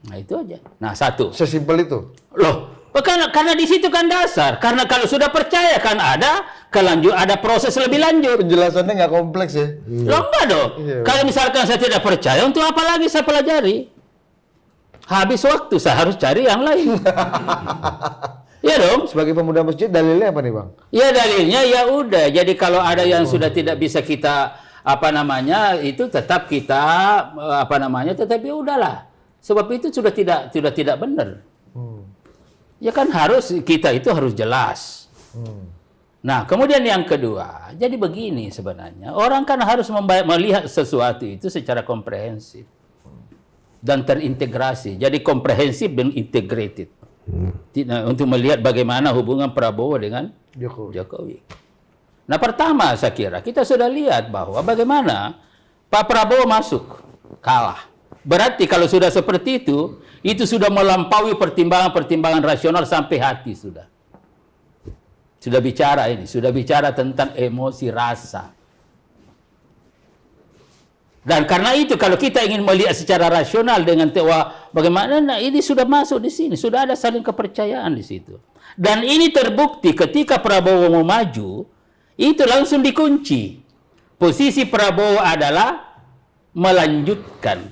Nah itu aja. Nah satu. Sesimpel itu. Loh. Karena di situ kan dasar. Karena kalau sudah percaya kan ada proses lebih lanjut. Penjelasannya nggak kompleks ya? Loh enggak dong. Kalau misalkan saya tidak percaya, untuk apa lagi saya pelajari? Habis waktu, saya harus cari yang lain. Iya dong. Sebagai pemuda masjid, dalilnya apa nih, Bang? Ya dalilnya ya udah. Jadi kalau ada yang sudah tidak bisa kita itu tetap kita tetap ya udahlah. Sebab itu sudah tidak benar. Ya kan kita itu harus jelas. Nah, kemudian yang kedua, jadi begini sebenarnya. Orang kan harus melihat sesuatu itu secara komprehensif. Dan terintegrasi. Jadi komprehensif dan integrated. Untuk melihat bagaimana hubungan Prabowo dengan Jokowi. Nah, pertama saya kira kita sudah lihat bahwa bagaimana Pak Prabowo masuk, kalah. Berarti kalau sudah seperti itu sudah melampaui pertimbangan-pertimbangan rasional sampai hati sudah. Sudah bicara tentang emosi rasa. Dan karena itu kalau kita ingin melihat secara rasional dengan bagaimana ini sudah masuk di sini, sudah ada saling kepercayaan di situ. Dan ini terbukti ketika Prabowo mau maju, itu langsung dikunci. Posisi Prabowo adalah melanjutkan.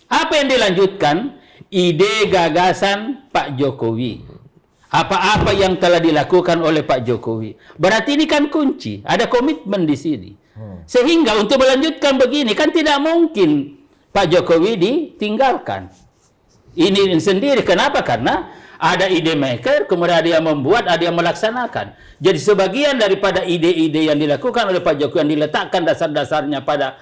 Apa yang dilanjutkan? Ide gagasan Pak Jokowi. Apa-apa yang telah dilakukan oleh Pak Jokowi. Berarti ini kan kunci. Ada komitmen di sini. Sehingga untuk melanjutkan begini kan tidak mungkin Pak Jokowi ditinggalkan. Ini sendiri. Kenapa? Karena ada ide maker, kemudian ada yang membuat, ada yang melaksanakan. Jadi sebagian daripada ide-ide yang dilakukan oleh Pak Jokowi yang diletakkan dasar-dasarnya pada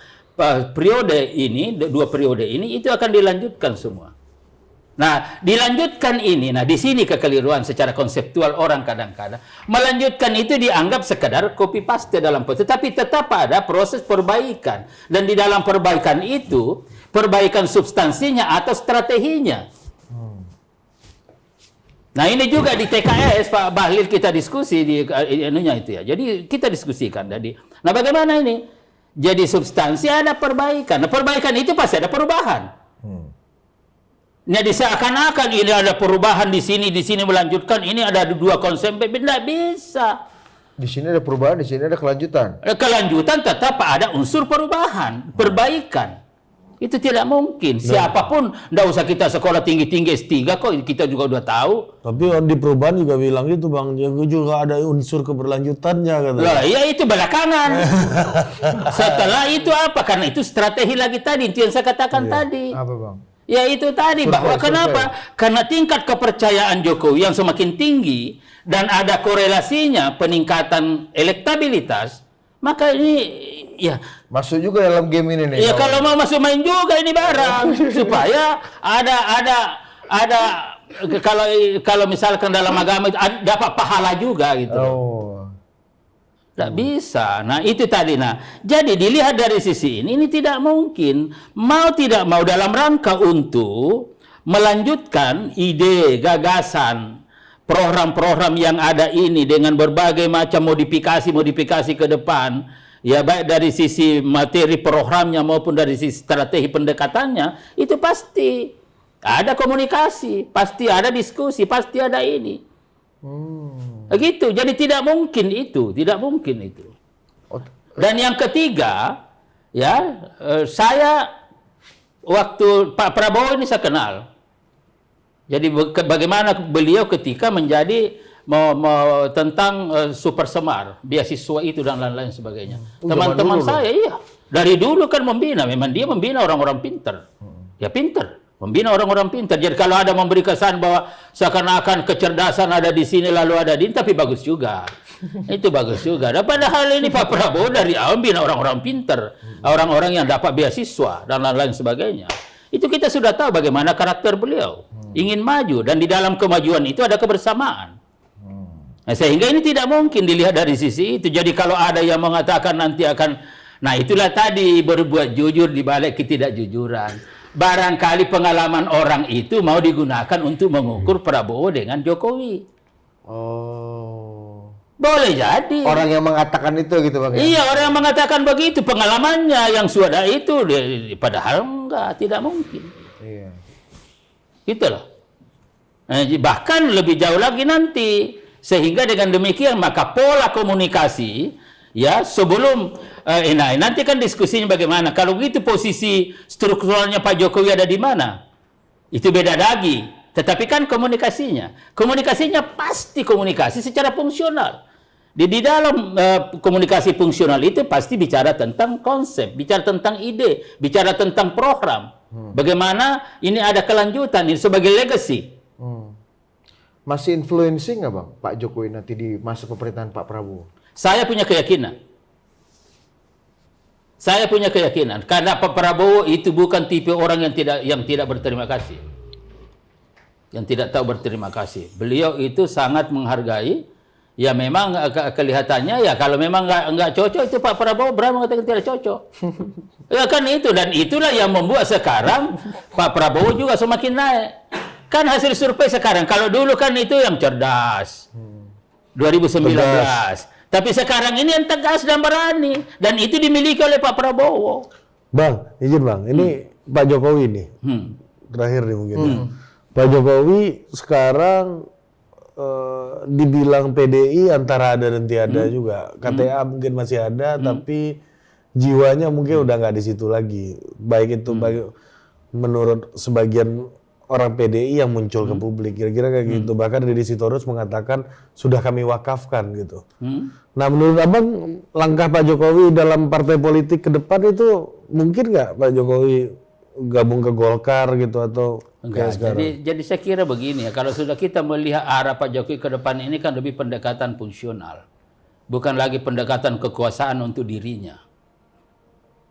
periode ini, 2 periode ini, itu akan dilanjutkan semua. Nah, dilanjutkan ini, nah di sini kekeliruan secara konseptual orang kadang-kadang. Melanjutkan itu dianggap sekedar copy paste dalam proses, tetapi tetap ada proses perbaikan. Dan di dalam perbaikan itu, perbaikan substansinya atau strateginya. Nah ini juga di TKS Pak Bahlil kita diskusi di anunya itu ya. Jadi kita diskusikan tadi. Nah bagaimana ini? Jadi substansi ada perbaikan. Nah, perbaikan itu pasti ada perubahan. Jadi seakan-akan ini ada perubahan di sini melanjutkan, ini ada dua konsep, tidak bisa. Di sini ada perubahan, di sini ada kelanjutan. Kelanjutan tetap ada unsur perubahan, perbaikan. Itu tidak mungkin. Siapapun, tidak usah kita sekolah tinggi-tinggi S3 kok, kita juga udah tahu. Tapi di perubahan juga bilang gitu Bang, juga ada unsur keberlanjutannya katanya. Lah, ya itu belakangan. Setelah itu apa? Karena itu strategi lagi tadi, itu yang saya katakan tadi. Apa Bang? Ya itu tadi, bahwa kenapa? Karena tingkat kepercayaan Jokowi yang semakin tinggi dan ada korelasinya peningkatan elektabilitas, maka ini ya Masuk juga dalam game ini nih. ya kalau mau masuk main juga ini barang supaya ada kalau misalkan dalam agama itu dapat pahala juga gitu. Oh. Tidak bisa. Nah, itu tadi. Nah, jadi dilihat dari sisi ini tidak mungkin. Mau tidak mau dalam rangka untuk melanjutkan ide, gagasan, program-program yang ada ini dengan berbagai macam modifikasi ke depan, ya baik dari sisi materi programnya maupun dari sisi strategi pendekatannya, itu pasti ada komunikasi, pasti ada diskusi, pasti ada ini. Begitu, jadi tidak mungkin itu. Dan yang ketiga, ya saya waktu Pak Prabowo ini saya kenal. Jadi bagaimana beliau ketika menjadi tentang Super Semar, beasiswa itu dan lain-lain sebagainya. Teman-teman saya, iya, dari dulu kan membina. Memang dia membina orang-orang pintar. Ya pintar. Membina orang-orang pintar. Jadi kalau ada memberi kesan bahwa seakan-akan kecerdasan ada di sini lalu ada di ini, tapi bagus juga. Itu bagus juga. Dan padahal ini Pak Prabowo dari awal membina orang-orang pintar, orang-orang yang dapat beasiswa dan lain-lain sebagainya. Itu kita sudah tahu bagaimana karakter beliau. Ingin maju dan di dalam kemajuan itu ada kebersamaan. Nah, sehingga ini tidak mungkin dilihat dari sisi itu. Jadi kalau ada yang mengatakan nanti akan, nah itulah tadi berbuat jujur di balik ketidakjujuran. Barangkali pengalaman orang itu mau digunakan untuk mengukur Prabowo dengan Jokowi. Oh. Boleh jadi. Orang yang mengatakan itu gitu Bang. Iya, orang yang mengatakan begitu. Pengalamannya yang sudah itu. Padahal enggak, tidak mungkin. Iya. Gitu loh. Bahkan lebih jauh lagi nanti. Sehingga dengan demikian maka pola komunikasi ya sebelum nanti kan diskusinya bagaimana. Kalau begitu posisi strukturalnya Pak Jokowi ada di mana? Itu beda lagi. Tetapi kan komunikasinya pasti komunikasi secara fungsional. Di dalam komunikasi fungsional itu pasti bicara tentang konsep, bicara tentang ide, bicara tentang program. Bagaimana ini ada kelanjutan ini sebagai legacy. Masih influencing nggak Bang Pak Jokowi nanti di masa pemerintahan Pak Prabowo? Saya punya keyakinan. Karena Pak Prabowo itu bukan tipe orang yang tidak berterima kasih. Yang tidak tahu berterima kasih. Beliau itu sangat menghargai. Ya memang kelihatannya ya kalau memang nggak cocok itu Pak Prabowo berani mengatakan tidak cocok. Ya kan itu, dan itulah yang membuat sekarang Pak Prabowo juga semakin naik. Kan hasil survei sekarang, kalau dulu kan itu yang cerdas. 2019. Tegas. Tapi sekarang ini yang tegas dan berani. Dan itu dimiliki oleh Pak Prabowo. Bang, izin Bang, ini Pak Jokowi nih. Terakhir nih mungkin. Pak Jokowi sekarang dibilang PDI antara ada dan tiada juga. KTA mungkin masih ada, tapi jiwanya mungkin udah nggak di situ lagi. Baik itu menurut sebagian orang PDI yang muncul ke publik, kira-kira kayak gitu. Bahkan Deddy Sitorus mengatakan sudah kami wakafkan gitu. Nah, menurut Abang langkah Pak Jokowi dalam partai politik ke depan itu mungkin nggak Pak Jokowi gabung ke Golkar gitu atau enggak? Jadi saya kira begini ya, kalau sudah kita melihat arah Pak Jokowi ke depan ini kan lebih pendekatan fungsional, bukan lagi pendekatan kekuasaan untuk dirinya.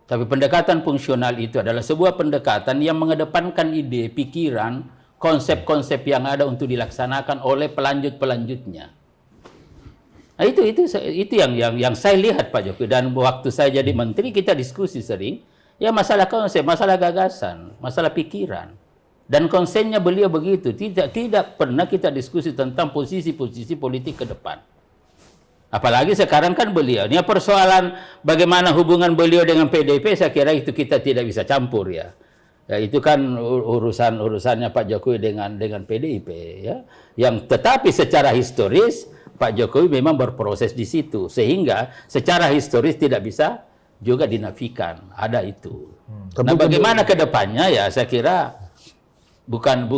Tapi pendekatan fungsional itu adalah sebuah pendekatan yang mengedepankan ide, pikiran, konsep-konsep yang ada untuk dilaksanakan oleh pelanjut-pelanjutnya. Nah, itu yang saya lihat Pak Jokowi. Dan waktu saya jadi menteri kita diskusi sering, ya masalah konsep, masalah gagasan, masalah pikiran. Dan konsennya beliau begitu, tidak pernah kita diskusi tentang posisi-posisi politik ke depan. Apalagi sekarang kan beliau, ini persoalan bagaimana hubungan beliau dengan PDIP, saya kira itu kita tidak bisa campur ya. Ya itu kan urusannya Pak Jokowi dengan PDIP ya. Yang tetapi secara historis Pak Jokowi memang berproses di situ sehingga secara historis tidak bisa juga dinafikan ada itu. Nah, bagaimana ke depannya ya saya kira bukan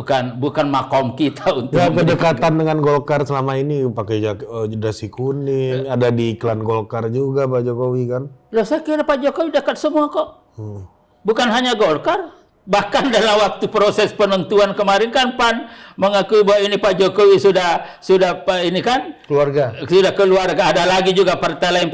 makom kita untuk ya, kedekatan dengan Golkar selama ini pakai dasi kuning, ada di iklan Golkar juga Pak Jokowi kan. Loh, saya kira Pak Jokowi dekat semua kok. Bukan hanya Golkar, bahkan dalam waktu proses penentuan kemarin kan PAN mengakui bahwa ini Pak Jokowi sudah ini kan Keluarga. sudah keluarga, ada lagi juga partai lain.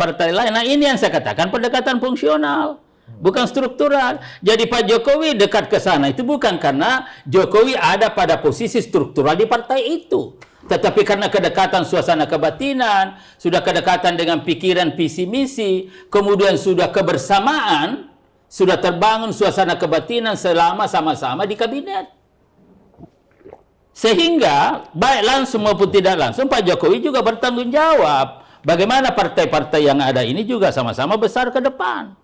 Nah, ini yang saya katakan pendekatan fungsional. Bukan struktural. Jadi Pak Jokowi dekat ke sana itu bukan karena Jokowi ada pada posisi struktural di partai itu. Tetapi karena kedekatan suasana kebatinan, sudah kedekatan dengan pikiran visi misi, kemudian sudah kebersamaan, sudah terbangun suasana kebatinan selama sama-sama di kabinet. Sehingga baik langsung maupun tidak langsung Pak Jokowi juga bertanggung jawab. Bagaimana partai-partai yang ada ini juga sama-sama besar ke depan.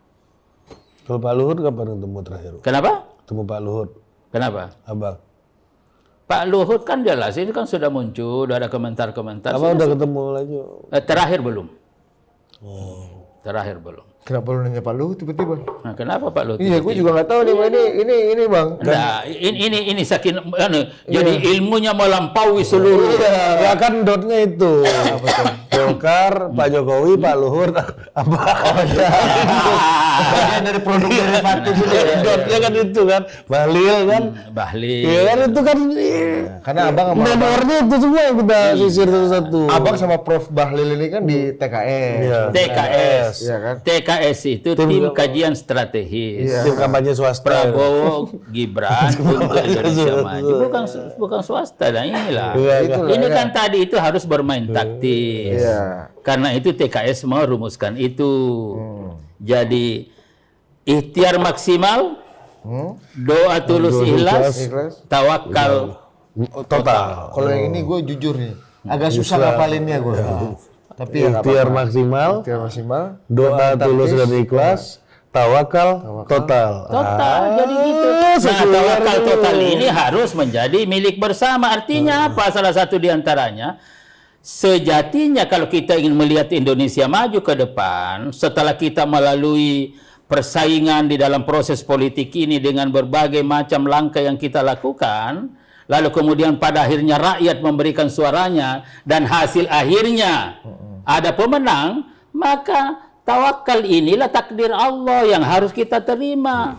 Kalau Pak Luhut kapan ketemu terakhir? Kenapa? Ketemu Pak Luhut. Kenapa? Abang. Pak Luhut kan jelas, ini kan sudah muncul, udah ada komentar-komentar. Abang udah ketemu lagi? Terakhir belum. Terakhir belum. Kenapa lu nanya Pak Luhut tiba-tiba? Nah, kenapa Pak Luhut? Iya, gue juga nggak tahu nih, ini Bang. Nah, ini saking, jadi ilmunya melampaui seluruh. Ya kan dotnya itu. Golkar, Pak Jokowi, Pak Luhut, apa? Bagian dari produk derivatif itu. Dotnya kan itu kan, Bahlil kan. Bahlil. Iya kan itu kan. Karena Abang sama nomornya itu semua yang kita sisir satu-satu. Abang sama Prof Bahlil ini kan di TKS. Iya. TKS. Iya kan? TKS itu tim kajian strategis. Tim kampanye swasta. Prabowo, Gibran untuk Indonesia Maju. Bukan swasta, nah inilah. Ini kan tadi itu harus bermain taktis. Iya. Karena itu TKS mau rumuskan itu. Jadi ikhtiar maksimal, doa tulus ikhlas, tawakal Total. Kalau yang ini gue jujur nih, agak susah ngapalinnya gue. Tapi ya nggak Ikhtiar apa-apa. maksimal, Ikhtiar maksimal, doa tulus dan ikhlas, tawakal total. total. Jadi gitu. Nah, tawakal total ini harus menjadi milik bersama. Artinya apa? Salah satu diantaranya, sejatinya kalau kita ingin melihat Indonesia maju ke depan, setelah kita melalui persaingan di dalam proses politik ini dengan berbagai macam langkah yang kita lakukan, lalu kemudian pada akhirnya rakyat memberikan suaranya dan hasil akhirnya ada pemenang, maka tawakal inilah takdir Allah yang harus kita terima.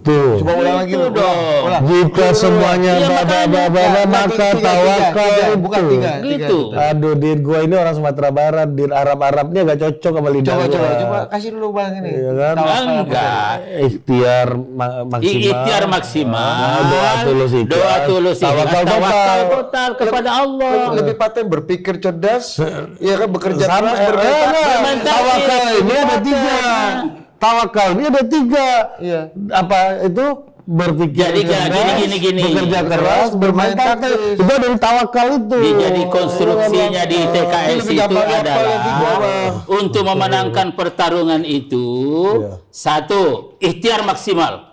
Tuh. Coba ulang lagi Itu dong. Ulang. Jika semuanya Iya, makanya. maka tawakal itu. Bukan tiga. Gitu. Aduh, dir gua ini orang Sumatera Barat, dir Arab-Arabnya gak cocok sama lidah gua. Coba kasih dulu Bang ini. Iya kan? Tawakal apa? Enggak. Ikhtiar maksimal. Ikhtiar maksimal. Doa tulus ikhlas. Doa tulus ikhlas. Tawakal Tawakal total. total kepada Allah. Lebih paten berpikir cerdas, ya kan bekerja Sama, keras, bermain taktis. tawakal ini ada 3. Tawakal ini ada 3. Iya. Apa itu? Berpikir Jadi cerdas, gini. bekerja keras, bermain taktis. Itu dari tawakal itu. Jadi konstruksinya di TKS Lebih itu gampang apa adalah lagi, Bang? untuk memenangkan pertarungan itu, satu, ikhtiar maksimal.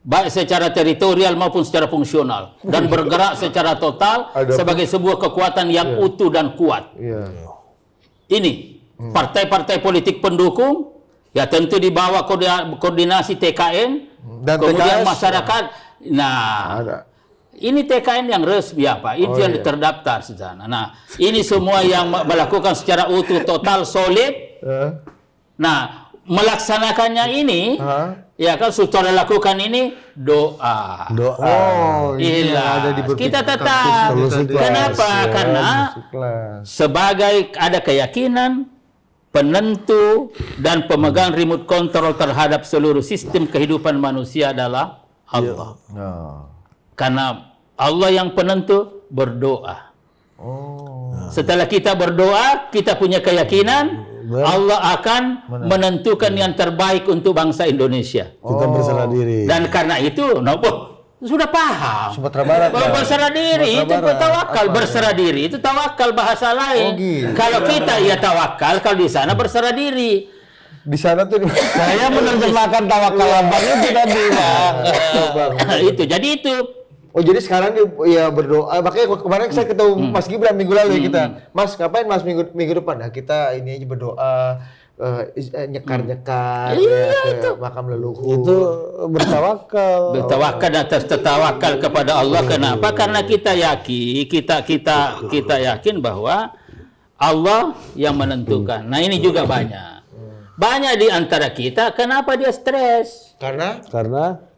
Baik secara teritorial maupun secara fungsional. Dan bergerak secara total sebagai sebuah kekuatan yang utuh dan kuat. Iya. Ini, partai-partai politik pendukung, ya tentu di bawah koordinasi TKN, Dan kemudian TKS, masyarakat. Nah, Ada. ini TKN yang resmi apa? Itu yang terdaftar di sana. Nah, ini semua yang melakukan secara utuh, total, solid. Nah, melaksanakannya ini, ya kan setelah lakukan ini doa. Oh, ini Ilah. ada di berpikir Kita tetap. Tulus ikhlas. Kenapa? Karena Ikhlas. sebagai ada keyakinan penentu dan pemegang remote control terhadap seluruh sistem kehidupan manusia adalah Allah. Karena Allah yang penentu berdoa. Setelah kita berdoa, kita punya keyakinan Allah akan menentukan yang terbaik untuk bangsa Indonesia. Kita berserah diri. Dan karena itu, sudah paham. Sumatera Barat. Kalau berserah diri itu tawakal, berserah diri itu tawakal bahasa lain. gitu. Kalau kita ya tawakal, kalau di sana berserah diri. Di sana tuh Saya menerjemahkan tawakal abang itu tadi, Bang. Itu. Jadi itu. Oh jadi sekarang ya berdoa. Makanya kemarin saya ketemu Mas Gibran minggu lalu ya kita. Mas ngapain Mas minggu depan? Nah kita ini aja berdoa nyekar-nyekar ya, ke makam leluhur. Itu bertawakal. Bertawakal atas tertawakal kepada Allah. Kenapa? Karena kita yakin bahwa Allah yang menentukan. Nah ini juga banyak di antara kita. Kenapa dia stres?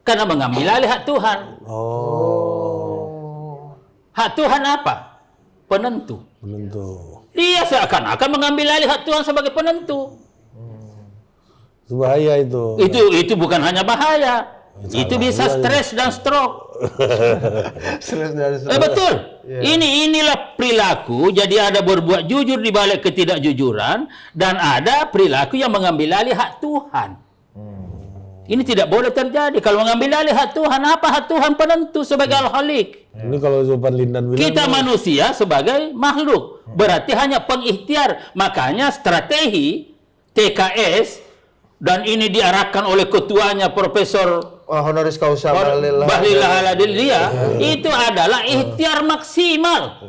Karena mengambil alih hak Tuhan. Hak Tuhan apa? Penentu. Dia seakan-akan mengambil alih hak Tuhan sebagai penentu. Itu bahaya itu. Itu bukan hanya bahaya. Itu bisa stres dan stroke. Betul. Inilah perilaku. Jadi ada berbuat jujur di balik ketidakjujuran dan ada perilaku yang mengambil alih hak Tuhan. Ini tidak boleh terjadi. Kalau mengambil alih hak Tuhan, apa hak Tuhan penentu sebagai Al-Khaliq? Ini kalau Zulpan Lindan bilang Kita manusia sebagai makhluk. Berarti hanya pengikhtiar. Makanya strategi TKS dan ini diarahkan oleh ketuanya Profesor honoris causa Bahlil Lahadalia itu adalah ikhtiar maksimal.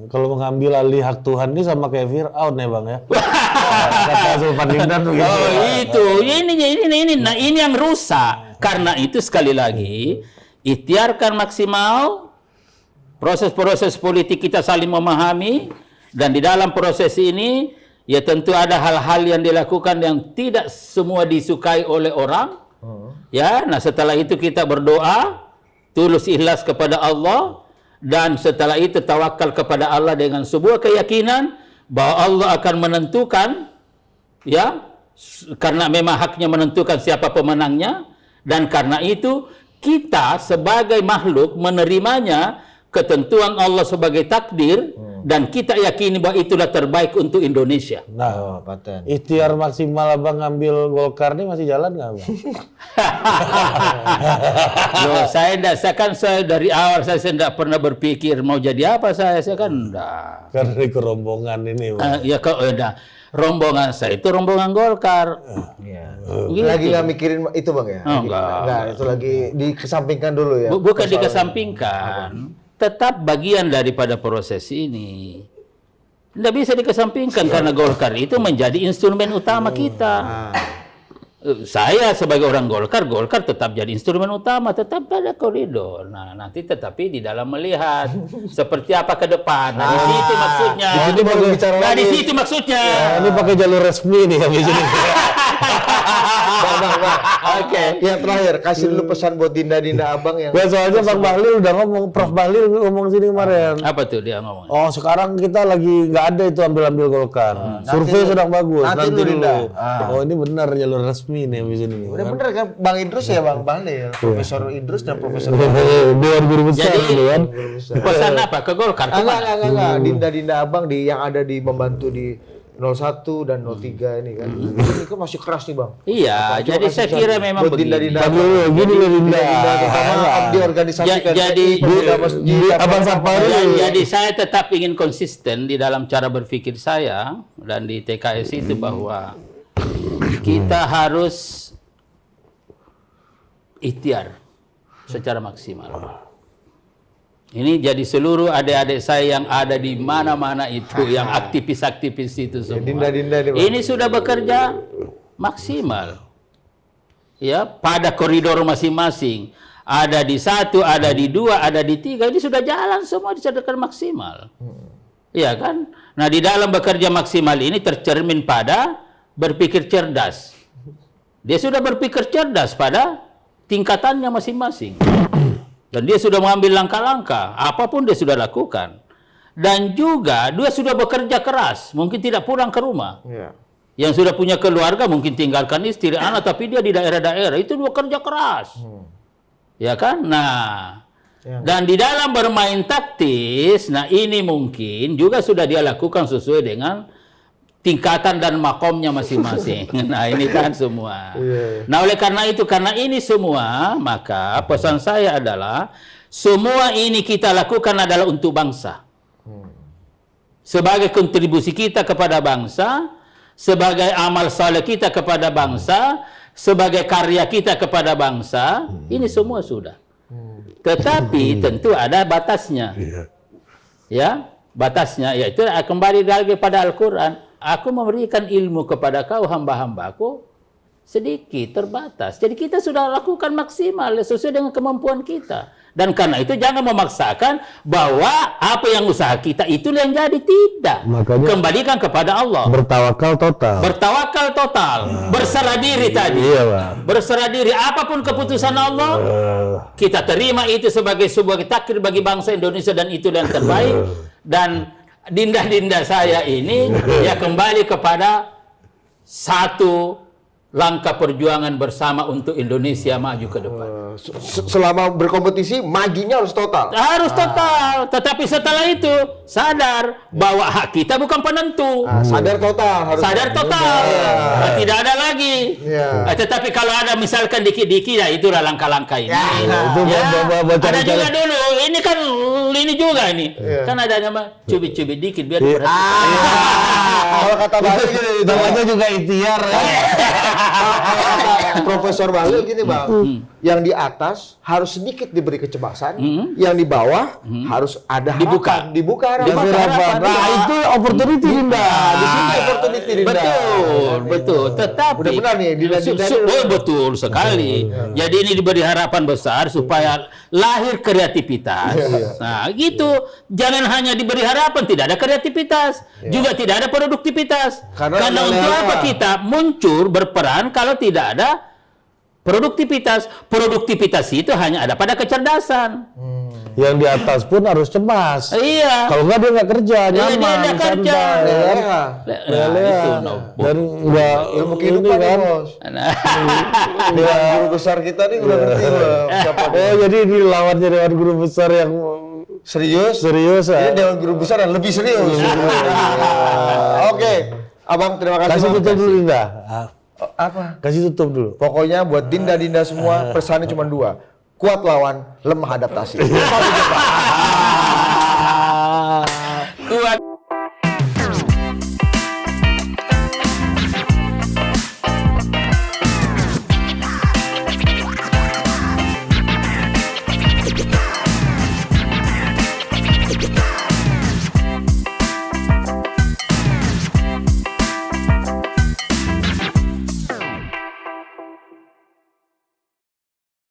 kalau mengambil alih hak Tuhan ini sama kayak Fir'aun ya Bang ya. Kata Zulpan Lindan begitu. Oh itu, ini. Nah ini yang rusak. Karena itu sekali lagi, ikhtiarkan maksimal, proses-proses politik kita saling memahami, dan di dalam proses ini, ya tentu ada hal-hal yang dilakukan yang tidak semua disukai oleh orang. Ya, nah setelah itu kita berdoa, tulus ikhlas kepada Allah, dan setelah itu tawakal kepada Allah dengan sebuah keyakinan bahwa Allah akan menentukan, ya, karena memang haknya menentukan siapa pemenangnya, dan karena itu kita sebagai makhluk menerimanya ketentuan Allah sebagai takdir, dan kita yakini bahwa itulah terbaik untuk Indonesia. Nah, ikhtiar maksimal Abang ngambil Golkar ini masih jalan nggak Bang? Loh, saya dari awal saya tidak pernah berpikir mau jadi apa saya kan enggak. Karena di kerombongan ini Bang. Rombongan saya itu rombongan Golkar. Gitu. Lagi nggak mikirin itu Bang ya? Enggak, itu lagi dikesampingkan dulu ya? Bukan dikesampingkan. Tetap bagian daripada proses ini. Tidak bisa dikesampingkan karena Golkar itu menjadi instrumen utama kita. Saya sebagai orang Golkar tetap jadi instrumen utama, tetap pada koridor. Nah, nanti tetapi di dalam melihat seperti apa ke depan. Nah, di situ maksudnya. Di situ baru bicara lagi. Di situ maksudnya. Ini pakai jalur resmi nih habis ini. Bang. Oke. Yang terakhir, kasih dulu pesan buat Dinda Abang yang. Ya, soalnya Bang Bahlil udah ngomong, Prof Bahlil ngomong sini kemarin. Apa tuh dia ngomong? Oh, sekarang kita lagi nggak ada itu ambil Golkar. Survei sedang bagus. Nanti dulu. Oh, ini benar jalur resmi nih habis ini. Udah bener kan Bang Idrus ya Bang Bahlil, Profesor Idrus dan Profesor Dewan Guru Besar gitu kan. Pesan apa ke Golkar? Enggak. Dinda Abang yang ada di membantu di 01 dan 03 ini kan. Ini kan masih keras nih Bang. Iya, jadi saya kira memang begini. Gini loh Dinda. Abdi organisasi Abang Sapari. Jadi saya tetap ingin konsisten di dalam cara berpikir saya dan di TKS itu bahwa kita harus ikhtiar secara maksimal. Ini jadi seluruh adik-adik saya yang ada di mana-mana itu, yang aktivis-aktivis itu semua. Ini sudah bekerja maksimal. Ya, pada koridor masing-masing. Ada di 1, ada di 2, ada di 3. Ini sudah jalan semua disadarkan maksimal. Iya kan? Nah, di dalam bekerja maksimal ini tercermin pada berpikir cerdas. Dia sudah berpikir cerdas pada tingkatannya masing-masing. Dan dia sudah mengambil langkah-langkah, apapun dia sudah lakukan. Dan juga dia sudah bekerja keras, mungkin tidak pulang ke rumah. Yang sudah punya keluarga mungkin tinggalkan istri, anak, tapi dia di daerah-daerah itu bekerja keras. Ya kan? Nah, dan di dalam bermain taktis, nah ini mungkin juga sudah dia lakukan sesuai dengan tingkatan dan makomnya masing-masing. Nah ini kan semua. Nah oleh karena itu, karena ini semua, maka pesan saya adalah semua ini kita lakukan adalah untuk bangsa. Sebagai kontribusi kita kepada bangsa, sebagai amal saleh kita kepada bangsa, sebagai karya kita kepada bangsa, ini semua sudah. Tetapi tentu ada batasnya. Ya, batasnya yaitu kembali lagi pada Al-Qur'an. Aku memberikan ilmu kepada kau hamba-hambaku sedikit, terbatas. Jadi kita sudah lakukan maksimal sesuai dengan kemampuan kita. Dan karena itu jangan memaksakan bahwa apa yang usaha kita itu yang jadi, tidak. Makanya kembalikan kepada Allah. Bertawakal total. Bertawakal total. Berserah diri tadi. Iya, Bang. Berserah diri, apapun keputusan Allah, kita terima itu sebagai sebuah takdir bagi bangsa Indonesia dan itu yang terbaik. Dan dinda-dinda saya ini ya kembali kepada satu langkah perjuangan bersama untuk Indonesia maju ke depan. Selama berkompetisi, majunya harus total. Harus total. Tetapi setelah itu sadar bahwa hak kita bukan penentu. Sadar total. Harus Sadar total. Tidak ada lagi. Tetapi kalau ada misalkan dikit-dikit, ya itulah langkah-langkah ini. Ada juga dulu. Ini kan ini juga ini. Kan adanya mah cubit-cubit dikit biar Kalau kata Bahlil gini, namanya juga ikhtiar ya. Profesor Bahlil gini Bang, yang di atas harus sedikit diberi kecemasan, yang di bawah harus ada harapan, dibuka harapan. Nah, itu opportunity Dinda. Di sini opportunity Dinda. Betul. Tetapi Udah benar nih, Dinda. Betul sekali. Jadi ini diberi harapan besar supaya lahir kreativitas. Nah, gitu. Jangan hanya diberi harapan, tidak ada kreativitas, juga tidak ada produktivitas. Karena untuk apa kita muncul berperan kalau tidak ada produktivitas? Produktivitas itu hanya ada pada kecerdasan. Yang di atas pun harus cemas. Iya. Kalau enggak dia nggak kerja, nyaman, dia nggak kerja. Dan nggak ilmu kehidupan kan. Bos. Dewan guru besar kita nih udah ngerti siapa. Oh, jadi ini lawannya Dewan Guru Besar yang serius ya. Ini Dewan Guru Besar yang lebih serius. Oke, Abang terima kasih. Kasih tutup dulu Dinda. Apa? Kasih tutup dulu. Pokoknya buat Dinda-dinda semua pesannya cuma 2. Kuat lawan, lemah adaptasi. Sampai jumpa.